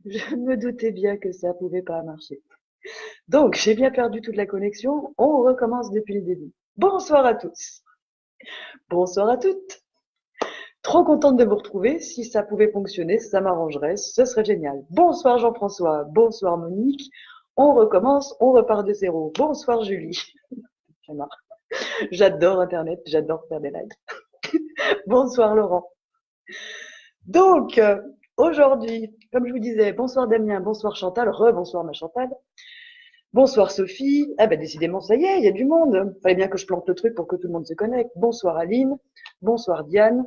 Je me doutais bien que ça pouvait pas marcher. Donc, j'ai bien perdu toute la connexion. On recommence depuis le début. Bonsoir à tous. Bonsoir à toutes. Trop contente de vous retrouver. Si ça pouvait fonctionner, ça m'arrangerait. Ce serait génial. Bonsoir Jean-François. Bonsoir Monique. On recommence. On repart de zéro. Bonsoir Julie. J'adore Internet. J'adore faire des lives. Bonsoir Laurent. Donc, aujourd'hui, comme je vous disais, bonsoir Damien, bonsoir Chantal, rebonsoir ma Chantal, bonsoir Sophie. Ah ben décidément, ça y est, il y a du monde. Fallait bien que je plante le truc pour que tout le monde se connecte. Bonsoir Aline, bonsoir Diane.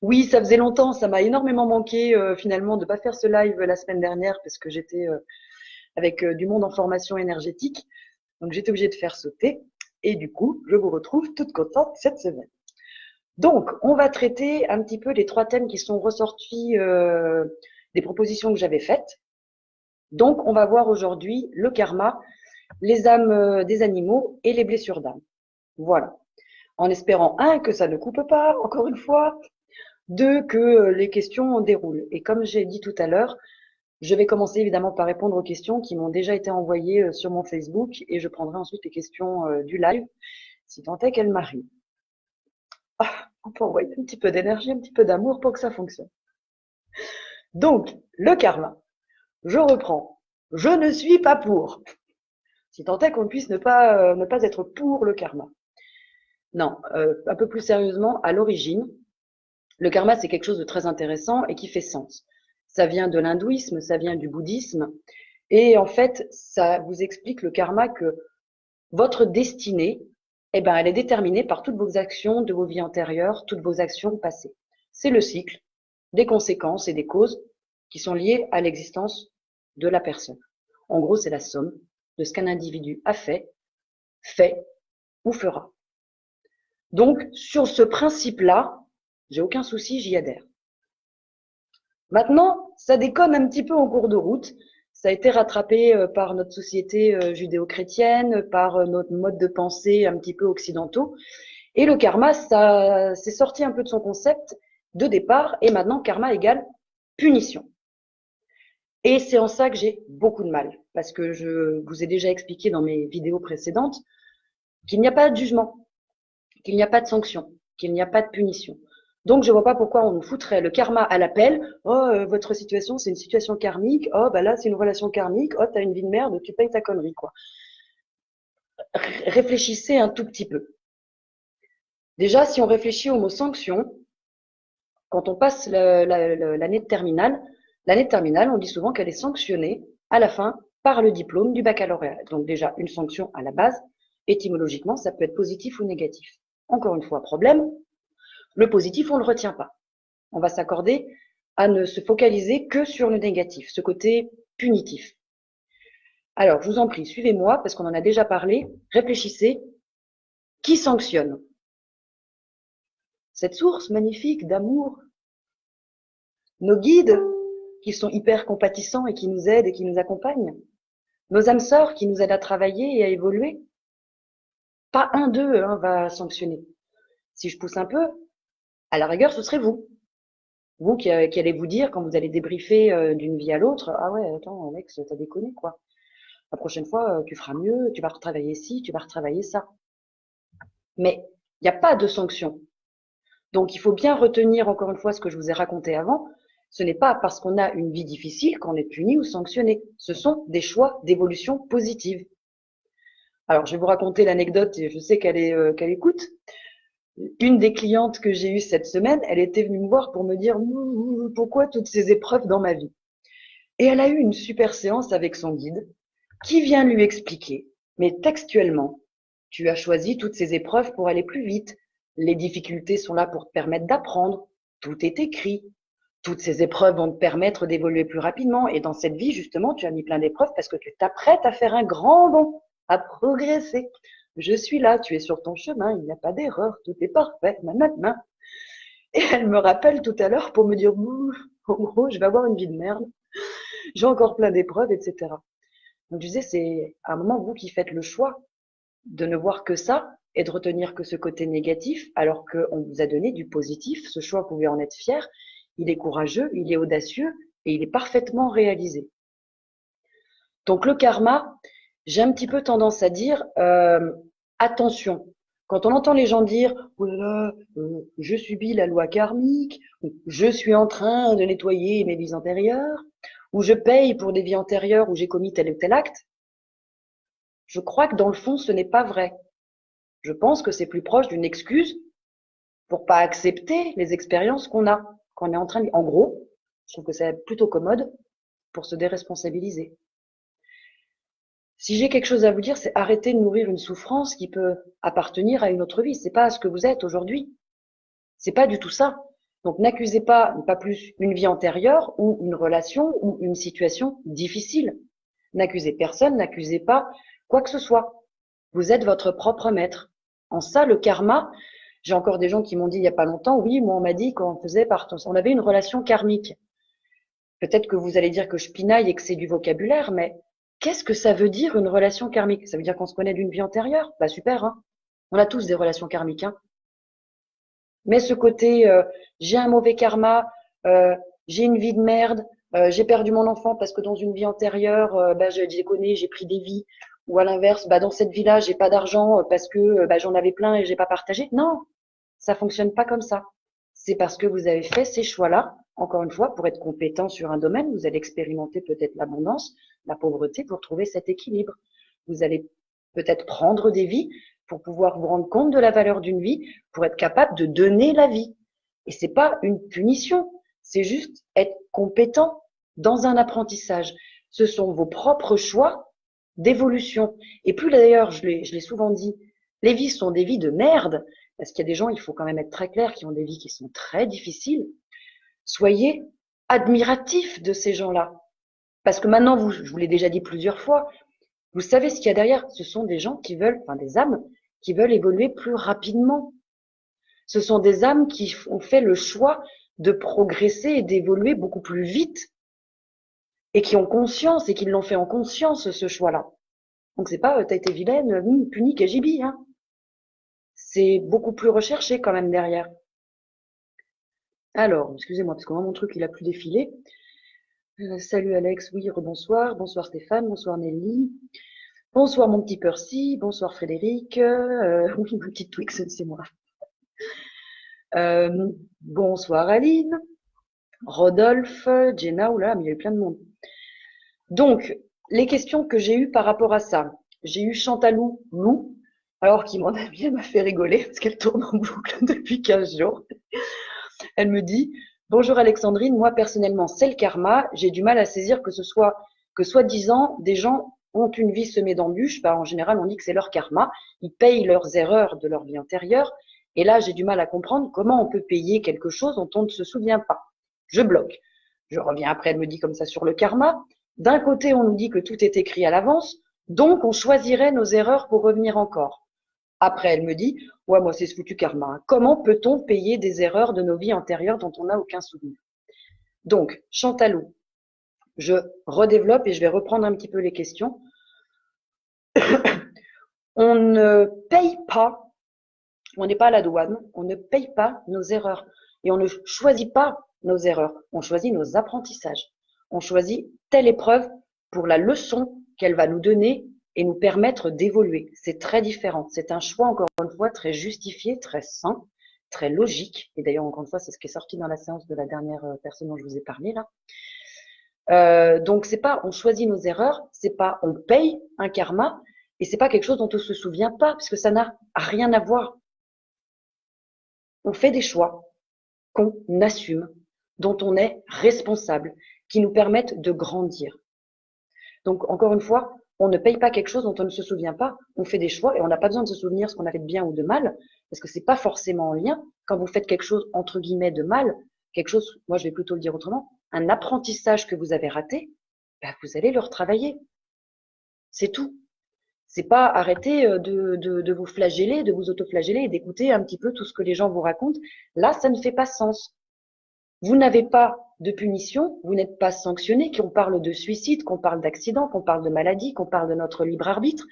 Oui, ça faisait longtemps, ça m'a énormément manqué finalement de pas faire ce live la semaine dernière parce que j'étais avec du monde en formation énergétique. Donc j'étais obligée de faire sauter. Et du coup, je vous retrouve toute contente cette semaine. Donc, on va traiter un petit peu les 3 thèmes qui sont ressortis des propositions que j'avais faites. Donc, on va voir aujourd'hui le karma, les âmes des animaux et les blessures d'âme. Voilà. En espérant, 1, que ça ne coupe pas, encore une fois, 2, que les questions déroulent. Et comme j'ai dit tout à l'heure, je vais commencer évidemment par répondre aux questions qui m'ont déjà été envoyées sur mon Facebook et je prendrai ensuite les questions du live, si tant est qu'elles m'arrivent. On peut envoyer un petit peu d'énergie, un petit peu d'amour pour que ça fonctionne. Donc, le karma. Je reprends. Je ne suis pas pour. Si tant est qu'on puisse ne pas être pour le karma. Non, un peu plus sérieusement, à l'origine, le karma, c'est quelque chose de très intéressant et qui fait sens. Ça vient de l'hindouisme, ça vient du bouddhisme. Et en fait, ça vous explique le karma que votre destinée, eh ben, elle est déterminée par toutes vos actions de vos vies antérieures, toutes vos actions passées. C'est le cycle des conséquences et des causes qui sont liées à l'existence de la personne. En gros, c'est la somme de ce qu'un individu a fait ou fera. Donc, sur ce principe-là, j'ai aucun souci, j'y adhère. Maintenant, ça déconne un petit peu en cours de route. Ça a été rattrapé par notre société judéo-chrétienne, par notre mode de pensée un petit peu occidentaux. Et le karma, ça s'est sorti un peu de son concept de départ. Et maintenant, karma égale punition. Et c'est en ça que j'ai beaucoup de mal. Parce que je vous ai déjà expliqué dans mes vidéos précédentes qu'il n'y a pas de jugement, qu'il n'y a pas de sanction, qu'il n'y a pas de punition. Donc, je vois pas pourquoi on nous foutrait le karma à l'appel. Oh, votre situation, c'est une situation karmique. Oh, bah là, c'est une relation karmique. Oh, t'as une vie de merde, tu payes ta connerie, quoi. Réfléchissez un tout petit peu. Déjà, si on réfléchit au mot sanction, quand on passe l'année de terminale, on dit souvent qu'elle est sanctionnée à la fin par le diplôme du baccalauréat. Donc déjà, une sanction à la base, étymologiquement, ça peut être positif ou négatif. Encore une fois, problème, le positif, on ne le retient pas. On va s'accorder à ne se focaliser que sur le négatif, ce côté punitif. Alors, je vous en prie, suivez-moi, parce qu'on en a déjà parlé. Réfléchissez. Qui sanctionne cette source magnifique d'amour? Nos guides, qui sont hyper compatissants et qui nous aident et qui nous accompagnent? Nos âmes sœurs qui nous aident à travailler et à évoluer? Pas un d'eux va sanctionner. Si je pousse un peu, à la rigueur, ce serait vous. Vous qui allez vous dire, quand vous allez débriefer d'une vie à l'autre, ah ouais, attends, Alex, t'as déconné, quoi. La prochaine fois, tu feras mieux, tu vas retravailler ci, tu vas retravailler ça. Mais il n'y a pas de sanction. Donc, il faut bien retenir encore une fois ce que je vous ai raconté avant. Ce n'est pas parce qu'on a une vie difficile qu'on est puni ou sanctionné. Ce sont des choix d'évolution positive. Alors, je vais vous raconter l'anecdote et je sais qu'elle écoute. Une des clientes que j'ai eues cette semaine, elle était venue me voir pour me dire pourquoi toutes ces épreuves dans ma vie. Et elle a eu une super séance avec son guide qui vient lui expliquer, mais textuellement, tu as choisi toutes ces épreuves pour aller plus vite. Les difficultés sont là pour te permettre d'apprendre. Tout est écrit. Toutes ces épreuves vont te permettre d'évoluer plus rapidement. Et dans cette vie, justement, tu as mis plein d'épreuves parce que tu t'apprêtes à faire un grand bond, à progresser. Je suis là, tu es sur ton chemin, il n'y a pas d'erreur, tout est parfait, nanana. Et elle me rappelle tout à l'heure pour me dire, en gros, je vais avoir une vie de merde, j'ai encore plein d'épreuves, etc. Donc je disais, c'est à un moment, vous qui faites le choix de ne voir que ça et de retenir que ce côté négatif, alors qu'on vous a donné du positif, ce choix, vous pouvez en être fier, il est courageux, il est audacieux et il est parfaitement réalisé. Donc le karma, j'ai un petit peu tendance à dire attention. Quand on entend les gens dire oh là là, je subis la loi karmique, ou je suis en train de nettoyer mes vies antérieures, ou je paye pour des vies antérieures où j'ai commis tel ou tel acte, je crois que dans le fond, ce n'est pas vrai. Je pense que c'est plus proche d'une excuse pour pas accepter les expériences qu'on a, qu'on est en train de... En gros, je trouve que c'est plutôt commode pour se déresponsabiliser. Si j'ai quelque chose à vous dire, c'est arrêter de nourrir une souffrance qui peut appartenir à une autre vie. C'est pas ce que vous êtes aujourd'hui. C'est pas du tout ça. Donc n'accusez pas plus une vie antérieure ou une relation ou une situation difficile. N'accusez personne, n'accusez pas quoi que ce soit. Vous êtes votre propre maître. En ça, le karma, j'ai encore des gens qui m'ont dit il y a pas longtemps, oui, moi on m'a dit qu'on faisait on avait une relation karmique. Peut-être que vous allez dire que je pinaille et que c'est du vocabulaire, mais qu'est-ce que ça veut dire une relation karmique? Ça veut dire qu'on se connaît d'une vie antérieure? Bah super, hein. On a tous des relations karmiques, hein. Mais ce côté, j'ai un mauvais karma, j'ai une vie de merde, j'ai perdu mon enfant parce que dans une vie antérieure, bah, je déconné, j'ai pris des vies, ou à l'inverse, bah, dans cette vie-là, j'ai pas d'argent parce que bah, j'en avais plein et j'ai pas partagé. Non, ça fonctionne pas comme ça. C'est parce que vous avez fait ces choix-là. Encore une fois, pour être compétent sur un domaine, vous allez expérimenter peut-être l'abondance, la pauvreté pour trouver cet équilibre. Vous allez peut-être prendre des vies pour pouvoir vous rendre compte de la valeur d'une vie, pour être capable de donner la vie. Et c'est pas une punition, c'est juste être compétent dans un apprentissage. Ce sont vos propres choix d'évolution. Et plus d'ailleurs, je l'ai souvent dit, les vies sont des vies de merde, parce qu'il y a des gens, il faut quand même être très clair, qui ont des vies qui sont très difficiles. Soyez admiratifs de ces gens-là. Parce que maintenant, je vous l'ai déjà dit plusieurs fois, vous savez ce qu'il y a derrière. Ce sont des gens qui veulent, enfin des âmes, qui veulent évoluer plus rapidement. Ce sont des âmes qui ont fait le choix de progresser et d'évoluer beaucoup plus vite. Et qui ont conscience et qui l'ont fait en conscience, ce choix-là. Donc c'est pas, t'as été vilaine, punie, KGB, hein. C'est beaucoup plus recherché quand même derrière. Alors, excusez-moi, parce que moi, mon truc, il a plus défilé. Salut Alex, oui, rebonsoir. Bonsoir Stéphane, bonsoir Nelly. Bonsoir mon petit Percy, bonsoir Frédéric. Oui, ma petite Twix, c'est moi. Bonsoir Aline, Rodolphe, Jenna, oula, mais il y a eu plein de monde. Donc, les questions que j'ai eues par rapport à ça. J'ai eu Chantalou Lou, alors qui m'en a bien m'a fait rigoler, parce qu'elle tourne en boucle depuis 15 jours. Elle me dit, bonjour Alexandrine, moi personnellement c'est le karma, j'ai du mal à saisir que soi-disant des gens ont une vie semée d'embûches, en général on dit que c'est leur karma, ils payent leurs erreurs de leur vie antérieure, et là j'ai du mal à comprendre comment on peut payer quelque chose dont on ne se souvient pas. Je bloque. Je reviens après, elle me dit comme ça sur le karma. D'un côté on nous dit que tout est écrit à l'avance, donc on choisirait nos erreurs pour revenir encore. Après, elle me dit, ouais, moi, c'est ce foutu karma. Comment peut-on payer des erreurs de nos vies antérieures dont on n'a aucun souvenir? Donc, Chantalou, je redéveloppe et je vais reprendre un petit peu les questions. On ne paye pas, on n'est pas à la douane, on ne paye pas nos erreurs. Et on ne choisit pas nos erreurs, on choisit nos apprentissages. On choisit telle épreuve pour la leçon qu'elle va nous donner et nous permettre d'évoluer. C'est très différent. C'est un choix, encore une fois, très justifié, très sain, très logique. Et d'ailleurs, encore une fois, c'est ce qui est sorti dans la séance de la dernière personne dont je vous ai parlé là. Donc, c'est pas on choisit nos erreurs, c'est pas on paye un karma, et c'est pas quelque chose dont on se souvient pas, parce que ça n'a rien à voir. On fait des choix qu'on assume, dont on est responsable, qui nous permettent de grandir. Donc, encore une fois, on ne paye pas quelque chose dont on ne se souvient pas. On fait des choix et on n'a pas besoin de se souvenir ce qu'on a fait de bien ou de mal, parce que c'est pas forcément en lien. Quand vous faites quelque chose, entre guillemets, de mal, quelque chose, moi je vais plutôt le dire autrement, un apprentissage que vous avez raté, vous allez le retravailler. C'est tout. C'est pas arrêter de vous flageller, de vous auto-flageller et d'écouter un petit peu tout ce que les gens vous racontent. Là, ça ne fait pas sens. Vous n'avez pas de punition, vous n'êtes pas sanctionné, qu'on parle de suicide, qu'on parle d'accident, qu'on parle de maladie, qu'on parle de notre libre arbitre.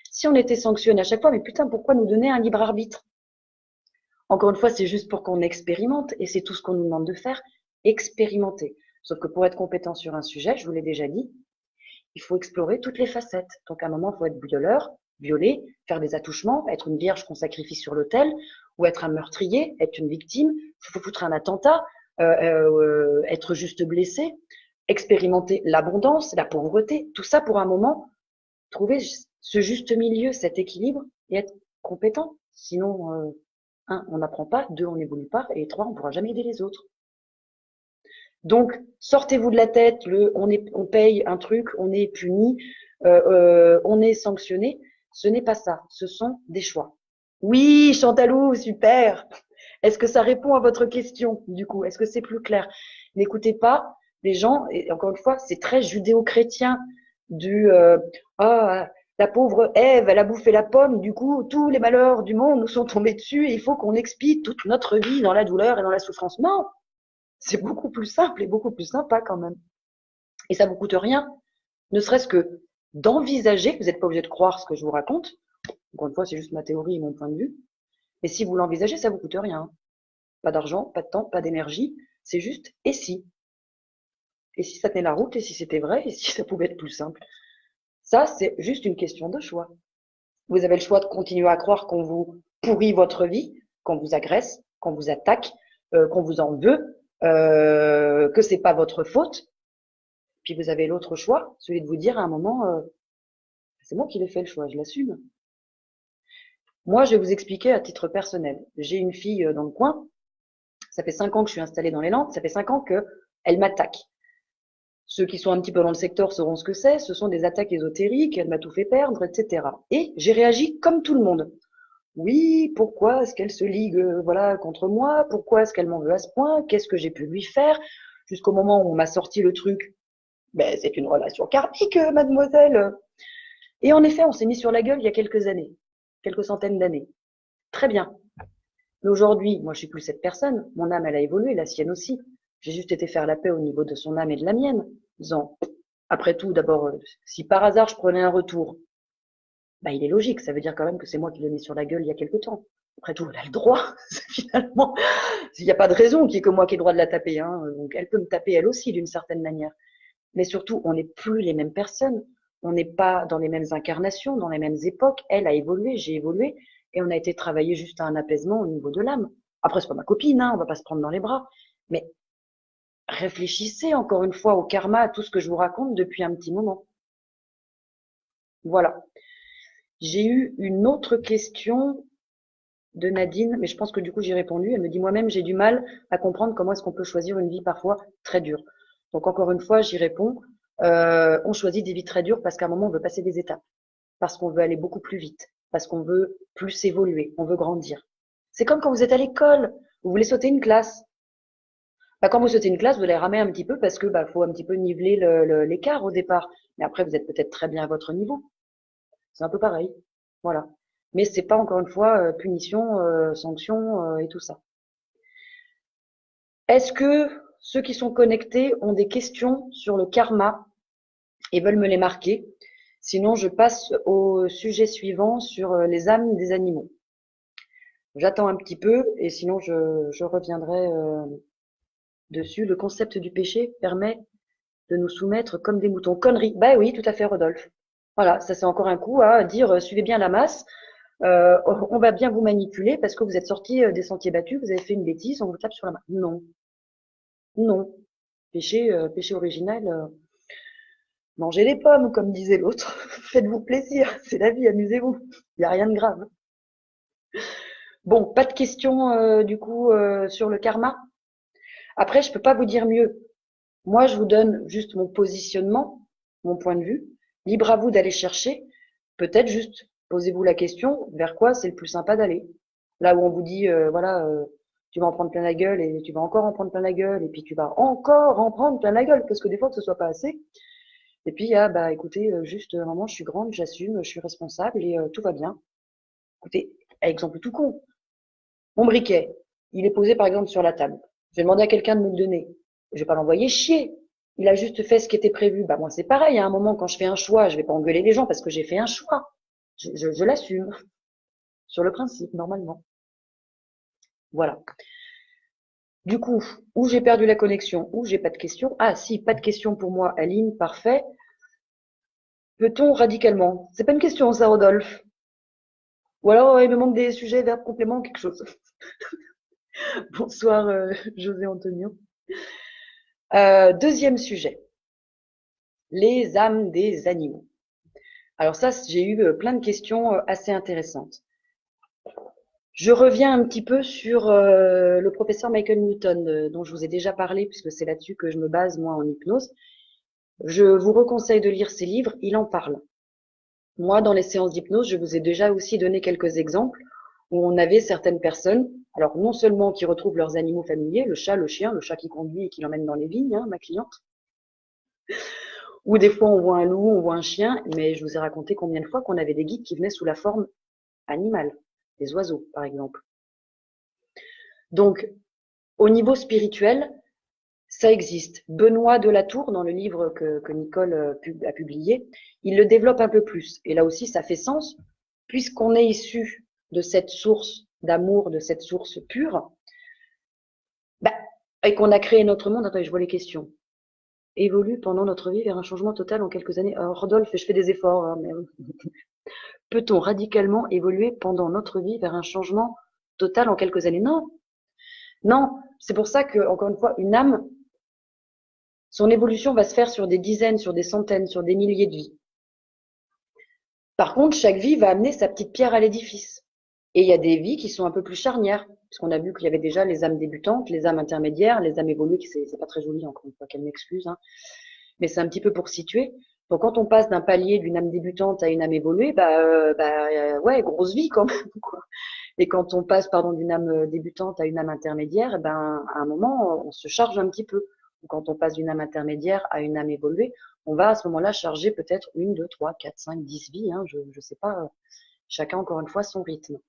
Si on était sanctionné à chaque fois, mais putain, pourquoi nous donner un libre arbitre? Encore une fois, c'est juste pour qu'on expérimente et c'est tout ce qu'on nous demande de faire. expérimenter. Sauf que pour être compétent sur un sujet, je vous l'ai déjà dit, il faut explorer toutes les facettes. Donc à un moment, il faut être violeur, violer, faire des attouchements, être une vierge qu'on sacrifie sur l'autel, ou être un meurtrier, être une victime, il faut foutre un attentat, être juste blessé, expérimenter l'abondance, la pauvreté, tout ça pour un moment, trouver ce juste milieu, cet équilibre et être compétent. Sinon, un, on n'apprend pas, deux, on n'évolue pas, et trois, on ne pourra jamais aider les autres. Donc, sortez-vous de la tête, on paye un truc, on est puni, on est sanctionné. Ce n'est pas ça, ce sont des choix. Oui, Chantalou, super. Est-ce que ça répond à votre question, du coup? Est-ce que c'est plus clair? N'écoutez pas les gens, et encore une fois, c'est très judéo-chrétien du ah, la pauvre Ève, elle a bouffé la pomme, du coup, tous les malheurs du monde nous sont tombés dessus et il faut qu'on expie toute notre vie dans la douleur et dans la souffrance. Non, c'est beaucoup plus simple et beaucoup plus sympa quand même. Et ça vous coûte rien, ne serait-ce que d'envisager, vous n'êtes pas obligé de croire ce que je vous raconte, encore une fois, c'est juste ma théorie et mon point de vue, mais si vous l'envisagez, ça vous coûte rien. Pas d'argent, pas de temps, pas d'énergie, c'est juste et si? Et si ça tenait la route, et si c'était vrai, et si ça pouvait être plus simple? Ça, c'est juste une question de choix. Vous avez le choix de continuer à croire qu'on vous pourrit votre vie, qu'on vous agresse, qu'on vous attaque, qu'on vous en veut, que c'est pas votre faute. Puis vous avez l'autre choix, celui de vous dire à un moment, c'est moi qui l'ai fait le choix, je l'assume. Moi, je vais vous expliquer à titre personnel. J'ai une fille dans le coin, ça fait 5 ans que je suis installée dans les Landes, ça fait 5 ans qu'elle m'attaque. Ceux qui sont un petit peu dans le secteur sauront ce que c'est, ce sont des attaques ésotériques, elle m'a tout fait perdre, etc. Et j'ai réagi comme tout le monde. Oui, pourquoi est-ce qu'elle se ligue voilà, contre moi? Pourquoi est-ce qu'elle m'en veut à ce point? Qu'est-ce que j'ai pu lui faire? Jusqu'au moment où on m'a sorti le truc, ben, c'est une relation karmique, mademoiselle. Et en effet, on s'est mis sur la gueule il y a quelques années, quelques centaines d'années. Très bien. Mais aujourd'hui, moi, je suis plus cette personne. Mon âme, elle a évolué, la sienne aussi. J'ai juste été faire la paix au niveau de son âme et de la mienne, disant, après tout, d'abord, si par hasard je prenais un retour, bah, il est logique. Ça veut dire quand même que c'est moi qui l'ai mis sur la gueule il y a quelque temps. Après tout, elle a le droit, finalement. Il n'y a pas de raison qu'il n'y ait que moi qui ai le droit de la taper. Hein. Donc, elle peut me taper elle aussi, d'une certaine manière. Mais surtout, on n'est plus les mêmes personnes. On n'est pas dans les mêmes incarnations, dans les mêmes époques. Elle a évolué, j'ai évolué. Et on a été travailler juste à un apaisement au niveau de l'âme. Après, c'est pas ma copine, hein, on va pas se prendre dans les bras. Mais réfléchissez encore une fois au karma, à tout ce que je vous raconte depuis un petit moment. Voilà. J'ai eu une autre question de Nadine, mais je pense que du coup j'ai répondu. Elle me dit moi-même j'ai du mal à comprendre comment est-ce qu'on peut choisir une vie parfois très dure. Donc encore une fois j'y réponds. On choisit des vies très dures parce qu'à un moment on veut passer des étapes, parce qu'on veut aller beaucoup plus vite, parce qu'on veut plus évoluer, on veut grandir. C'est comme quand vous êtes à l'école, vous voulez sauter une classe. Bah, quand vous sautez une classe, vous allez ramer un petit peu parce que bah, faut un petit peu niveler l'écart au départ. Mais après vous êtes peut-être très bien à votre niveau. C'est un peu pareil. Voilà. Mais c'est pas encore une fois punition, sanction et tout ça. Est-ce que ceux qui sont connectés ont des questions sur le karma et veulent me les marquer? Sinon, je passe au sujet suivant sur les âmes des animaux. J'attends un petit peu et sinon je reviendrai dessus. Le concept du péché permet de nous soumettre comme des moutons. Connerie. Bah oui, tout à fait, Rodolphe. Voilà, ça c'est encore un coup à dire suivez bien la masse. On va bien vous manipuler parce que vous êtes sorti des sentiers battus, vous avez fait une bêtise, on vous tape sur la main. Non, non. Péché original, mangez les pommes, comme disait l'autre. Faites-vous plaisir, c'est la vie, amusez-vous. Il n'y a rien de grave. Bon, pas de questions du coup sur le karma. Après, je peux pas vous dire mieux. Moi, je vous donne juste mon positionnement, mon point de vue. Libre à vous d'aller chercher. Peut-être juste posez-vous la question vers quoi c'est le plus sympa d'aller. Là où on vous dit voilà, tu vas en prendre plein la gueule et tu vas encore en prendre plein la gueule et puis tu vas encore en prendre plein la gueule parce que des fois que ce soit pas assez. Et puis ah bah écoutez, juste maman, je suis grande, j'assume, je suis responsable et tout va bien. Écoutez, exemple tout con. Mon briquet, il est posé par exemple sur la table. Je vais demander à quelqu'un de me le donner. Je vais pas l'envoyer chier. Il a juste fait ce qui était prévu. Bah moi c'est pareil. À un moment quand je fais un choix, je vais pas engueuler les gens parce que j'ai fait un choix. Je l'assume sur le principe normalement. Voilà. Du coup, ou j'ai perdu la connexion, ou j'ai pas de questions. Ah si, pas de questions pour moi, Aline, parfait. Peut-on radicalement? C'est pas une question, ça, Rodolphe. Ou alors, il me manque des sujets, verbes, compléments, quelque chose. Bonsoir, José Antonio. Deuxième sujet, les âmes des animaux. Alors ça, j'ai eu plein de questions assez intéressantes. Je reviens un petit peu sur le professeur Michael Newton, dont je vous ai déjà parlé, puisque c'est là-dessus que je me base, moi, en hypnose. Je vous reconseille de lire ses livres, il en parle. Moi, dans les séances d'hypnose, je vous ai déjà aussi donné quelques exemples où on avait certaines personnes, alors non seulement qui retrouvent leurs animaux familiers, le chat, le chien, le chat qui conduit et qui l'emmène dans les vignes, hein, ma cliente, ou des fois on voit un loup, on voit un chien, mais je vous ai raconté combien de fois qu'on avait des guides qui venaient sous la forme animale, des oiseaux par exemple. Donc, au niveau spirituel, ça existe. Benoît de la Tour, dans le livre que Nicole a publié, il le développe un peu plus. Et là aussi, ça fait sens, puisqu'on est issu de cette source d'amour, de cette source pure, bah, et qu'on a créé notre monde. Attendez, je vois les questions. Évolue pendant notre vie vers un changement total en quelques années. Alors, Rodolphe, je fais des efforts, hein, mais peut-on radicalement évoluer pendant notre vie vers un changement total en quelques années? Non, non. C'est pour ça que, encore une fois, une âme, son évolution va se faire sur des dizaines, sur des centaines, sur des milliers de vies. Par contre, chaque vie va amener sa petite pierre à l'édifice. Et il y a des vies qui sont un peu plus charnières, puisqu'on a vu qu'il y avait déjà les âmes débutantes, les âmes intermédiaires, les âmes évoluées, qui c'est pas très joli, encore une fois, qu'elle m'excuse, hein, mais c'est un petit peu pour situer. Donc quand on passe d'un palier d'une âme débutante à une âme évoluée, ouais, grosse vie quand même, quoi. Et quand on passe, pardon, d'une âme débutante à une âme intermédiaire, ben, à un moment, on se charge un petit peu. Ou quand on passe d'une âme intermédiaire à une âme évoluée, on va à ce moment-là charger peut-être une, deux, trois, quatre, cinq, 10 vies, hein, je sais pas, chacun encore une fois son rythme.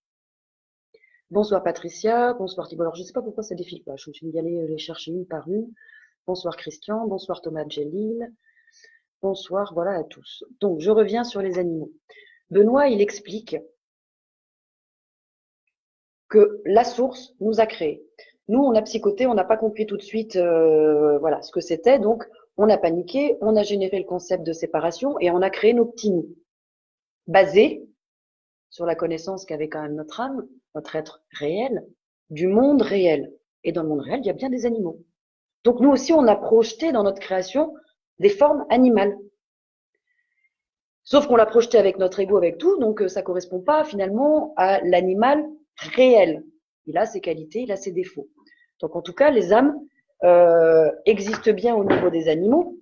Bonsoir Patricia, bonsoir Thibault. Alors je sais pas pourquoi ça défile pas, je suis d'y aller les chercher une par une. Bonsoir Christian, bonsoir Thomas Gélil, bonsoir, voilà à tous. Donc je reviens sur les animaux. Benoît, il explique que la source nous a créés. Nous, on a psychoté, on n'a pas compris tout de suite voilà, ce que c'était, donc on a paniqué, on a généré le concept de séparation et on a créé nos petits nous, basés sur la connaissance qu'avait quand même notre âme, notre être réel, du monde réel. Et dans le monde réel, il y a bien des animaux. Donc nous aussi, on a projeté dans notre création des formes animales. Sauf qu'on l'a projeté avec notre ego, avec tout, donc ça correspond pas finalement à l'animal réel. Il a ses qualités, il a ses défauts. Donc en tout cas, les âmes existent bien au niveau des animaux.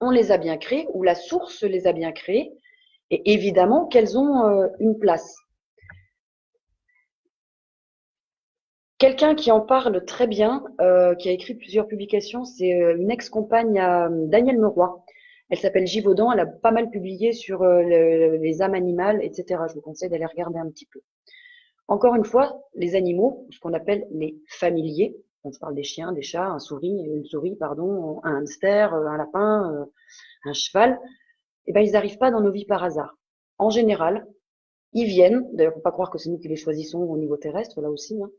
On les a bien créées, ou la source les a bien créées, et évidemment qu'elles ont une place. Quelqu'un qui en parle très bien, qui a écrit plusieurs publications, c'est une ex-compagne à Daniel Meroy. Elle s'appelle Givaudan, elle a pas mal publié sur les âmes animales, etc. Je vous conseille d'aller regarder un petit peu. Encore une fois, les animaux, ce qu'on appelle les familiers, on se parle des chiens, des chats, une souris, pardon, un hamster, un lapin, un cheval, eh ben, ils n'arrivent pas dans nos vies par hasard. En général, ils viennent, d'ailleurs, faut pas croire que c'est nous qui les choisissons au niveau terrestre, là aussi, hein.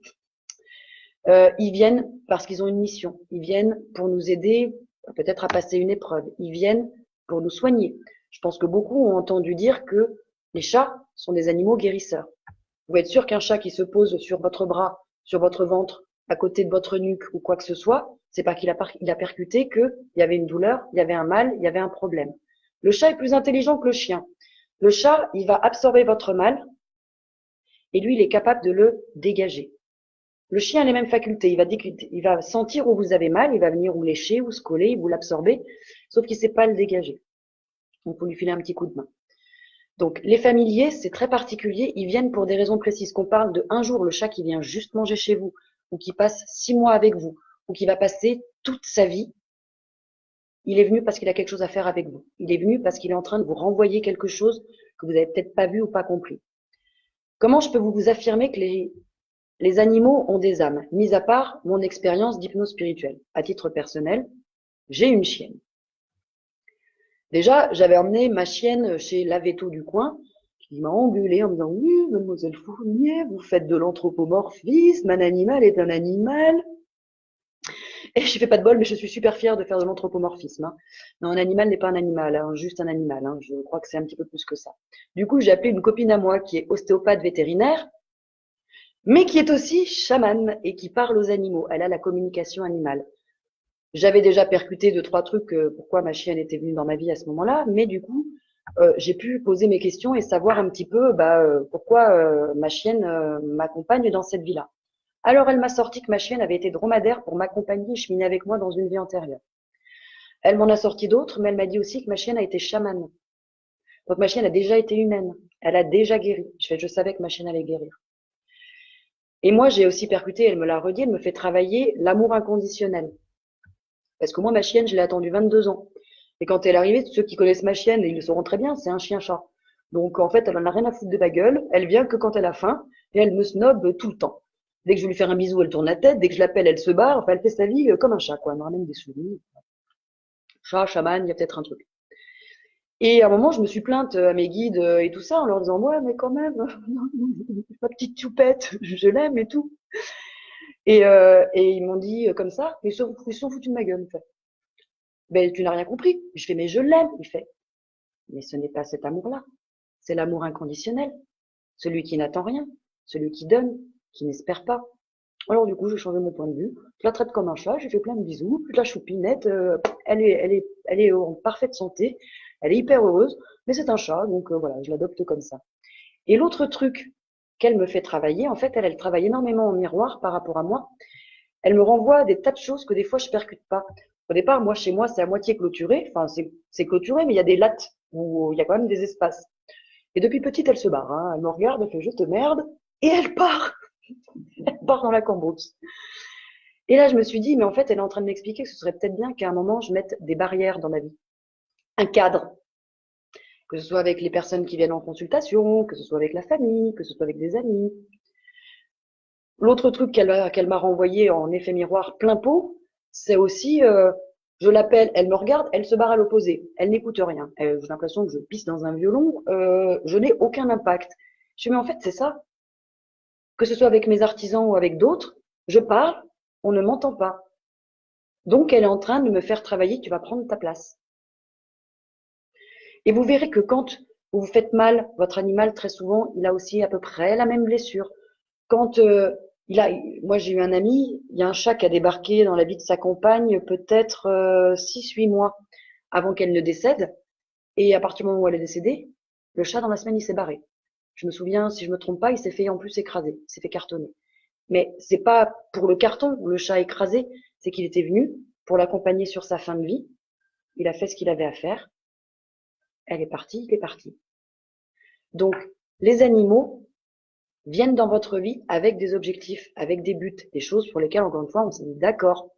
Ils viennent parce qu'ils ont une mission. Ils viennent pour nous aider peut-être à passer une épreuve. Ils viennent pour nous soigner. Je pense que beaucoup ont entendu dire que les chats sont des animaux guérisseurs. Vous pouvez être sûr qu'un chat qui se pose sur votre bras, sur votre ventre, à côté de votre nuque ou quoi que ce soit, c'est pas qu'il a percuté qu'il y avait une douleur, il y avait un mal, il y avait un problème. Le chat est plus intelligent que le chien. Le chat, il va absorber votre mal et lui, il est capable de le dégager. Le chien a les mêmes facultés. Il va sentir où vous avez mal, il va venir vous lécher, vous se coller, vous l'absorber, sauf qu'il ne sait pas le dégager. Donc, faut lui filer un petit coup de main. Donc, les familiers, c'est très particulier. Ils viennent pour des raisons précises. Qu'on parle de un jour, le chat qui vient juste manger chez vous, ou qui passe 6 mois avec vous, ou qui va passer toute sa vie, il est venu parce qu'il a quelque chose à faire avec vous. Il est venu parce qu'il est en train de vous renvoyer quelque chose que vous n'avez peut-être pas vu ou pas compris. Comment je peux vous affirmer que les animaux ont des âmes, mis à part mon expérience d'hypnose spirituelle. À titre personnel, j'ai une chienne. Déjà, j'avais emmené ma chienne chez la véto du coin, qui m'a engueulé en me disant « Oui, mademoiselle Fournier, vous faites de l'anthropomorphisme, un animal est un animal. » Et je fais pas de bol, mais je suis super fière de faire de l'anthropomorphisme. Hein. Non, un animal n'est pas un animal, hein, juste un animal. Hein. Je crois que c'est un petit peu plus que ça. Du coup, j'ai appelé une copine à moi qui est ostéopathe vétérinaire, mais qui est aussi chamane et qui parle aux animaux. Elle a la communication animale. J'avais déjà percuté deux, trois trucs, pourquoi ma chienne était venue dans ma vie à ce moment-là, mais du coup, j'ai pu poser mes questions et savoir un petit peu pourquoi ma chienne m'accompagne dans cette vie-là. Alors, elle m'a sorti que ma chienne avait été dromadaire pour m'accompagner et cheminer avec moi dans une vie antérieure. Elle m'en a sorti d'autres, mais elle m'a dit aussi que ma chienne a été chamane. Donc, ma chienne a déjà été humaine. Elle a déjà guéri. Je savais que ma chienne allait guérir. Et moi, j'ai aussi percuté, elle me l'a redit, elle me fait travailler l'amour inconditionnel. Parce que moi, ma chienne, je l'ai attendue 22 ans. Et quand elle est arrivée, ceux qui connaissent ma chienne, ils le sauront très bien, c'est un chien-chat. Donc, en fait, elle en a rien à foutre de ma gueule. Elle vient que quand elle a faim et elle me snob tout le temps. Dès que je veux lui faire un bisou, elle tourne la tête. Dès que je l'appelle, elle se barre. Enfin, elle fait sa vie comme un chat, quoi. Elle me ramène des souvenirs. Chat, chaman, il y a peut-être un truc. Et à un moment, je me suis plainte à mes guides et tout ça en leur disant, ouais, mais quand même, ma petite choupette, je l'aime et tout. Et ils m'ont dit comme ça, ils sont foutus de ma gueule. En fait. Ben, tu n'as rien compris. Je fais, mais je l'aime. Il fait, mais ce n'est pas cet amour-là. C'est l'amour inconditionnel. Celui qui n'attend rien. Celui qui donne, qui n'espère pas. Alors du coup, j'ai changé mon point de vue. Je la traite comme un chat, j'ai fait plein de bisous, la choupinette, elle est en parfaite santé, elle est hyper heureuse, mais c'est un chat, donc voilà, je l'adopte comme ça. Et l'autre truc qu'elle me fait travailler, en fait, elle travaille énormément en miroir par rapport à moi. Elle me renvoie des tas de choses que des fois je percute pas. Au départ, moi, chez moi, c'est à moitié clôturé, enfin, c'est clôturé, mais il y a des lattes où il y a quand même des espaces. Et depuis petite, elle se barre, hein. Elle me regarde, elle fait juste merde, et elle part. Elle part dans la cambrousse. Et là, je me suis dit, mais en fait, elle est en train de m'expliquer que ce serait peut-être bien qu'à un moment, je mette des barrières dans ma vie. Un cadre. Que ce soit avec les personnes qui viennent en consultation, que ce soit avec la famille, que ce soit avec des amis. L'autre truc qu'elle m'a renvoyé en effet miroir plein pot, c'est aussi, je l'appelle, elle me regarde, elle se barre à l'opposé. Elle n'écoute rien. J'ai l'impression que je pisse dans un violon. Je n'ai aucun impact. Je me dis, mais en fait, c'est ça. Que ce soit avec mes artisans ou avec d'autres, je parle, on ne m'entend pas. Donc, elle est en train de me faire travailler, tu vas prendre ta place. Et vous verrez que quand vous vous faites mal, votre animal, très souvent, il a aussi à peu près la même blessure. Quand moi j'ai eu un ami, il y a un chat qui a débarqué dans la vie de sa compagne peut-être 6-8 mois avant qu'elle ne décède. Et à partir du moment où elle est décédée, le chat dans la semaine il s'est barré. Je me souviens, si je me trompe pas, il s'est fait en plus écraser, il s'est fait cartonner. Mais c'est pas pour le carton, le chat écrasé, c'est qu'il était venu pour l'accompagner sur sa fin de vie. Il a fait ce qu'il avait à faire. Elle est partie, il est parti. Donc, les animaux viennent dans votre vie avec des objectifs, avec des buts, des choses pour lesquelles, encore une fois, on s'est mis d'accord.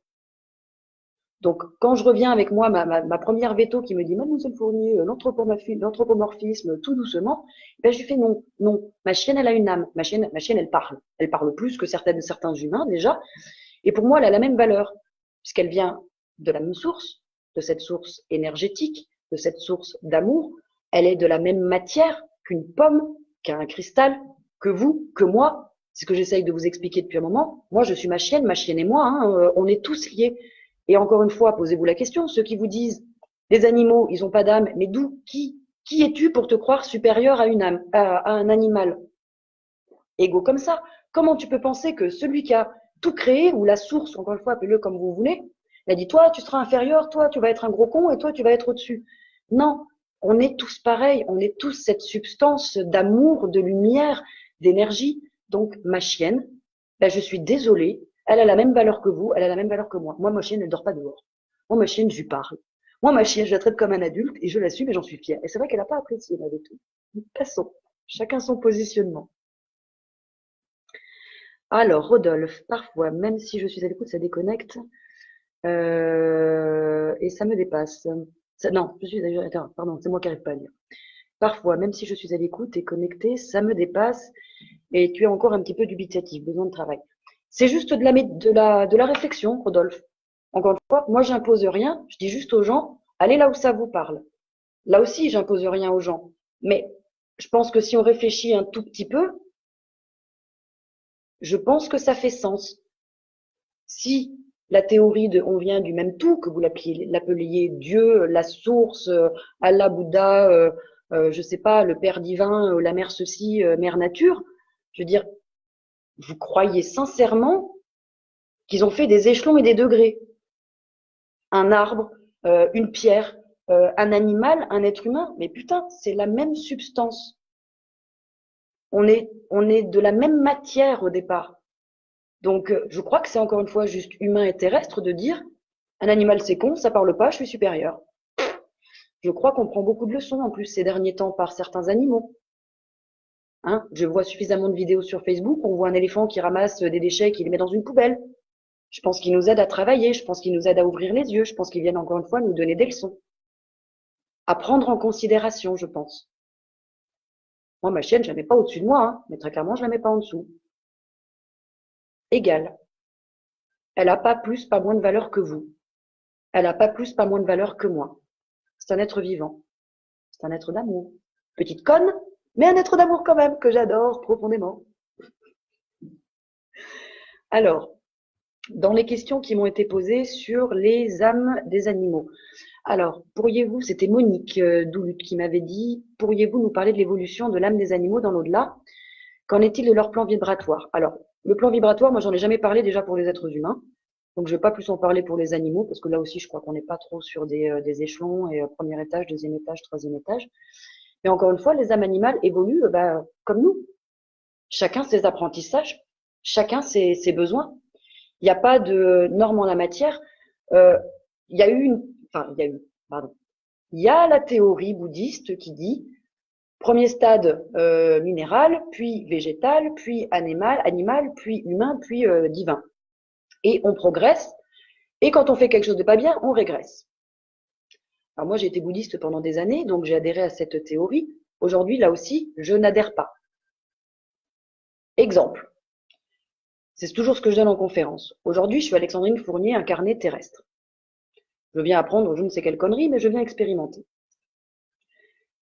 Donc, quand je reviens avec moi, ma première veto qui me dit, Mademoiselle Fournier, l'anthropomorphisme, tout doucement, ben, je lui fais non, non. Ma chienne, elle a une âme. Ma chienne, elle parle. Elle parle plus que certains humains, déjà. Et pour moi, elle a la même valeur, puisqu'elle vient de la même source, de cette source énergétique, de cette source d'amour. Elle est de la même matière qu'une pomme, qu'un cristal, que vous, que moi. C'est ce que j'essaye de vous expliquer depuis un moment. Moi, je suis ma chienne et moi, hein, on est tous liés. Et encore une fois, posez-vous la question, ceux qui vous disent, les animaux, ils n'ont pas d'âme, mais d'où, qui es-tu pour te croire supérieur à une âme, à un animal? Égaux comme ça. Comment tu peux penser que celui qui a tout créé, ou la source, encore une fois, appelez-le comme vous voulez, il a dit, toi, tu seras inférieur, toi, tu vas être un gros con, et toi, tu vas être au-dessus. Non, on est tous pareils, on est tous cette substance d'amour, de lumière, d'énergie. Donc, ma chienne, ben, je suis désolée, elle a la même valeur que vous, elle a la même valeur que moi. Moi, ma chienne, elle dort pas dehors. Moi, ma chienne, je lui parle. Moi, ma chienne, je la traite comme un adulte, et je l'assume, et j'en suis fière. Et c'est vrai qu'elle n'a pas apprécié, malgré tout. Passons. Chacun son positionnement. Alors, Rodolphe, parfois, même si je suis à l'écoute, ça déconnecte et ça me dépasse. Non, attends, pardon, c'est moi qui n'arrive pas à lire. Parfois, même si je suis à l'écoute et connectée, ça me dépasse et tu es encore un petit peu dubitatif, besoin de travail. C'est juste de la réflexion, Rodolphe. Encore une fois, moi, j'impose rien, je dis juste aux gens, allez là où ça vous parle. Là aussi, j'impose rien aux gens. Mais je pense que si on réfléchit un tout petit peu, je pense que ça fait sens. Si La théorie de on vient du même tout, que vous l'appeliez Dieu, la source, Allah, Bouddha, je sais pas, le Père divin, la mère ceci, mère nature. Je veux dire, vous croyez sincèrement qu'ils ont fait des échelons et des degrés? Un arbre, une pierre, un animal, un être humain, mais putain, c'est la même substance. On est de la même matière au départ. Donc, je crois que c'est encore une fois juste humain et terrestre de dire un animal c'est con, ça parle pas, je suis supérieur. Je crois qu'on prend beaucoup de leçons en plus ces derniers temps par certains animaux. Hein, je vois suffisamment de vidéos sur Facebook, on voit un éléphant qui ramasse des déchets et qui les met dans une poubelle. Je pense qu'ils nous aident à travailler, je pense qu'ils nous aident à ouvrir les yeux, je pense qu'ils viennent encore une fois nous donner des leçons. À prendre en considération, je pense. Moi, ma chienne, je la mets pas au-dessus de moi, hein, mais très clairement, je la mets pas en dessous. Égale. Elle a pas plus, pas moins de valeur que vous. Elle a pas plus, pas moins de valeur que moi. C'est un être vivant. C'est un être d'amour. Petite conne, mais un être d'amour quand même, que j'adore profondément. Alors, dans les questions qui m'ont été posées sur les âmes des animaux. Alors, pourriez-vous, c'était Monique Doulut qui m'avait dit, pourriez-vous nous parler de l'évolution de l'âme des animaux dans l'au-delà? Qu'en est-il de leur plan vibratoire? Alors, le plan vibratoire, moi, j'en ai jamais parlé déjà pour les êtres humains. Donc, je vais pas plus en parler pour les animaux, parce que là aussi, je crois qu'on n'est pas trop sur des échelons, et premier étage, deuxième étage, troisième étage. Mais encore une fois, les âmes animales évoluent comme nous. Chacun ses apprentissages, chacun ses besoins. Il n'y a pas de normes en la matière. Il y a eu il y a la théorie bouddhiste qui dit premier stade minéral, puis végétal, puis animal, puis humain, puis divin. Et on progresse. Et quand on fait quelque chose de pas bien, on régresse. Alors moi, j'ai été bouddhiste pendant des années, donc j'ai adhéré à cette théorie. Aujourd'hui, là aussi, je n'adhère pas. Exemple. C'est toujours ce que je donne en conférence. Aujourd'hui, je suis Alexandrine Fournier, incarnée terrestre. Je viens apprendre je ne sais quelle connerie, mais je viens expérimenter.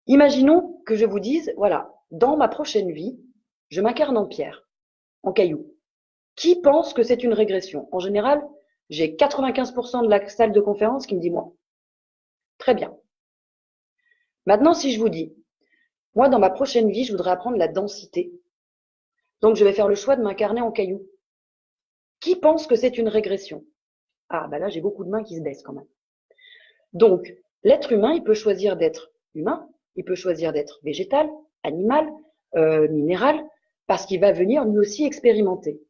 Imaginons que je vous dise, voilà, dans ma prochaine vie, je m'incarne en pierre, en caillou. Qui pense que c'est une régression? En général, j'ai 95% de la salle de conférence qui me dit moi. Très bien. Maintenant, si je vous dis, moi, dans ma prochaine vie, je voudrais apprendre la densité. Donc, je vais faire le choix de m'incarner en caillou. Qui pense que c'est une régression? Ah, bah là, j'ai beaucoup de mains qui se baissent quand même. Donc, l'être humain, il peut choisir d'être humain, il peut choisir d'être végétal, animal, minéral, parce qu'il va venir lui aussi expérimenter.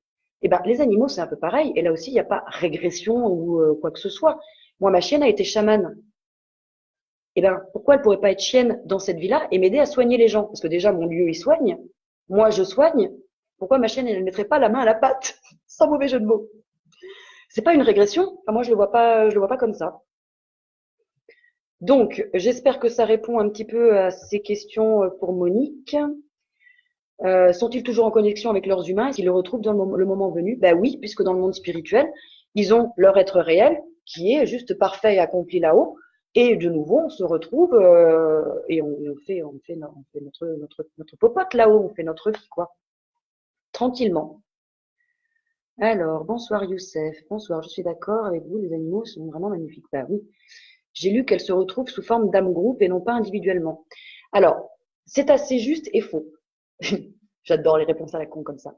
Et ben, les animaux, c'est un peu pareil. Et là aussi, il n'y a pas régression ou quoi que ce soit. Moi, ma chienne a été chamane. Et ben, pourquoi elle pourrait pas être chienne dans cette vie-là et m'aider à soigner les gens? Parce que déjà, mon lieu, il soigne. Moi, je soigne. Pourquoi ma chienne, elle ne mettrait pas la main à la pâte? Sans mauvais jeu de mots. C'est pas une régression. Enfin, moi, je le vois pas comme ça. Donc, j'espère que ça répond un petit peu à ces questions pour Monique. Sont-ils toujours en connexion avec leurs humains? Est-ce qu'ils le retrouvent dans le moment venu? Ben oui, puisque dans le monde spirituel, ils ont leur être réel qui est juste parfait et accompli là-haut. Et de nouveau, on se retrouve et on fait notre popote là-haut, on fait notre vie, quoi. Tranquillement. Alors, bonsoir Youssef. Bonsoir, je suis d'accord avec vous, les animaux sont vraiment magnifiques. Ben oui. J'ai lu qu'elles se retrouvent sous forme d'âme groupe et non pas individuellement. Alors, c'est assez juste et faux. J'adore les réponses à la con comme ça.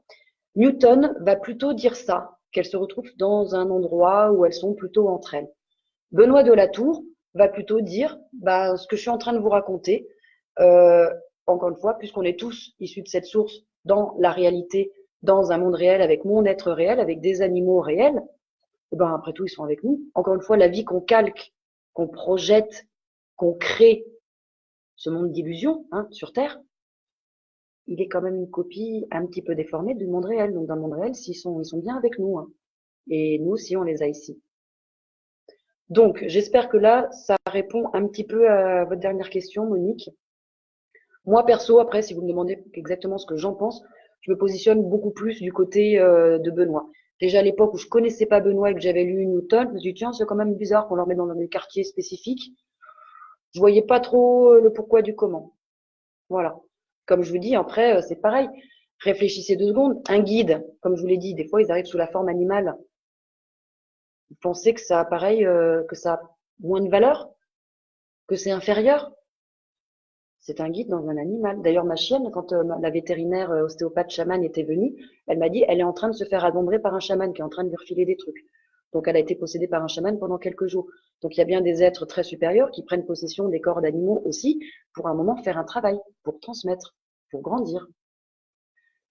Newton va plutôt dire ça, qu'elles se retrouvent dans un endroit où elles sont plutôt entre elles. Benoît de la Tour va plutôt dire ce que je suis en train de vous raconter, encore une fois, puisqu'on est tous issus de cette source dans la réalité, dans un monde réel, avec mon être réel, avec des animaux réels, et ben après tout, ils sont avec nous. Encore une fois, la vie qu'on calque, qu'on projette, qu'on crée, ce monde d'illusions sur Terre, il est quand même une copie un petit peu déformée du monde réel. Donc dans le monde réel, ils sont bien avec nous. Et nous aussi, on les a ici. Donc, j'espère que là, ça répond un petit peu à votre dernière question, Monique. Moi, perso, après, si vous me demandez exactement ce que j'en pense, je me positionne beaucoup plus du côté de Benoît. Déjà à l'époque où je connaissais pas Benoît et que j'avais lu Newton, je me suis dit, tiens, c'est quand même bizarre qu'on leur met dans des quartiers spécifiques. Je voyais pas trop le pourquoi du comment. Voilà. Comme je vous dis, après, c'est pareil. Réfléchissez 2 secondes. Un guide, comme je vous l'ai dit, des fois, ils arrivent sous la forme animale. Vous pensez que ça a pareil, que ça a moins de valeur, que c'est inférieur? C'est un guide dans un animal. D'ailleurs, ma chienne, quand la vétérinaire ostéopathe chamane était venue, elle m'a dit, elle est en train de se faire adombrer par un chaman qui est en train de lui refiler des trucs. Donc, elle a été possédée par un chaman pendant quelques jours. Donc, il y a bien des êtres très supérieurs qui prennent possession des corps d'animaux aussi pour un moment faire un travail, pour transmettre, pour grandir.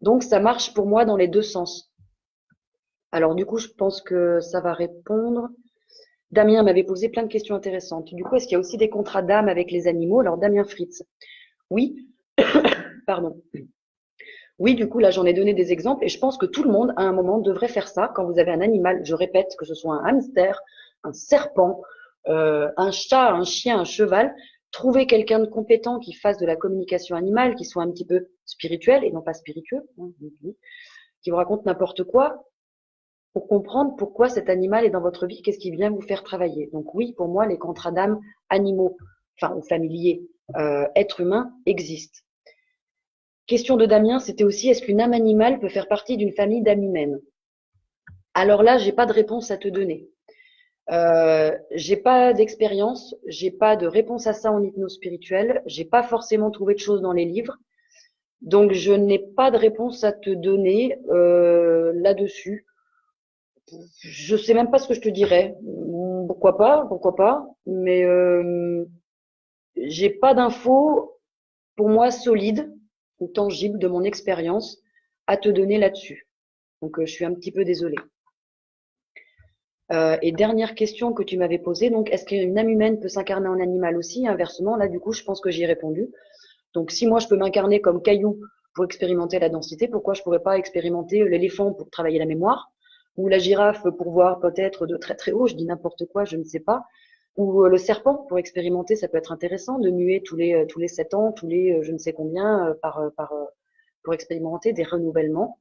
Donc, ça marche pour moi dans les deux sens. Alors, du coup, je pense que ça va répondre. Damien m'avait posé plein de questions intéressantes. Du coup, est-ce qu'il y a aussi des contrats d'âme avec les animaux? Alors, Damien Fritz, oui, pardon. Oui, du coup, là, j'en ai donné des exemples et je pense que tout le monde, à un moment, devrait faire ça quand vous avez un animal. Je répète, que ce soit un hamster, un serpent, un chat, un chien, un cheval. Trouvez quelqu'un de compétent qui fasse de la communication animale, qui soit un petit peu spirituel et non pas spiritueux, hein, qui vous raconte n'importe quoi pour comprendre pourquoi cet animal est dans votre vie, qu'est-ce qui vient vous faire travailler. Donc oui, pour moi, les contrats d'âme animaux, enfin, ou familiers, êtres humains existent. Question de Damien, c'était aussi, est-ce qu'une âme animale peut faire partie d'une famille d'âmes humaines? Alors là, j'ai pas de réponse à te donner. J'ai pas d'expérience, j'ai pas de réponse à ça en hypnose spirituelle, j'ai pas forcément trouvé de choses dans les livres, donc je n'ai pas de réponse à te donner là-dessus. Je sais même pas ce que je te dirais. Pourquoi pas, mais j'ai pas d'infos pour moi solides ou tangibles de mon expérience à te donner là-dessus. Donc je suis un petit peu désolée. Et dernière question que tu m'avais posée, donc est-ce qu'une âme humaine peut s'incarner en animal aussi? Inversement, là du coup, je pense que j'y ai répondu. Donc si moi je peux m'incarner comme caillou pour expérimenter la densité, pourquoi je pourrais pas expérimenter l'éléphant pour travailler la mémoire, ou la girafe pour voir peut-être de très très haut, je dis n'importe quoi, je ne sais pas, ou le serpent pour expérimenter, ça peut être intéressant de muer tous les 7 ans, tous les je ne sais combien pour expérimenter des renouvellements.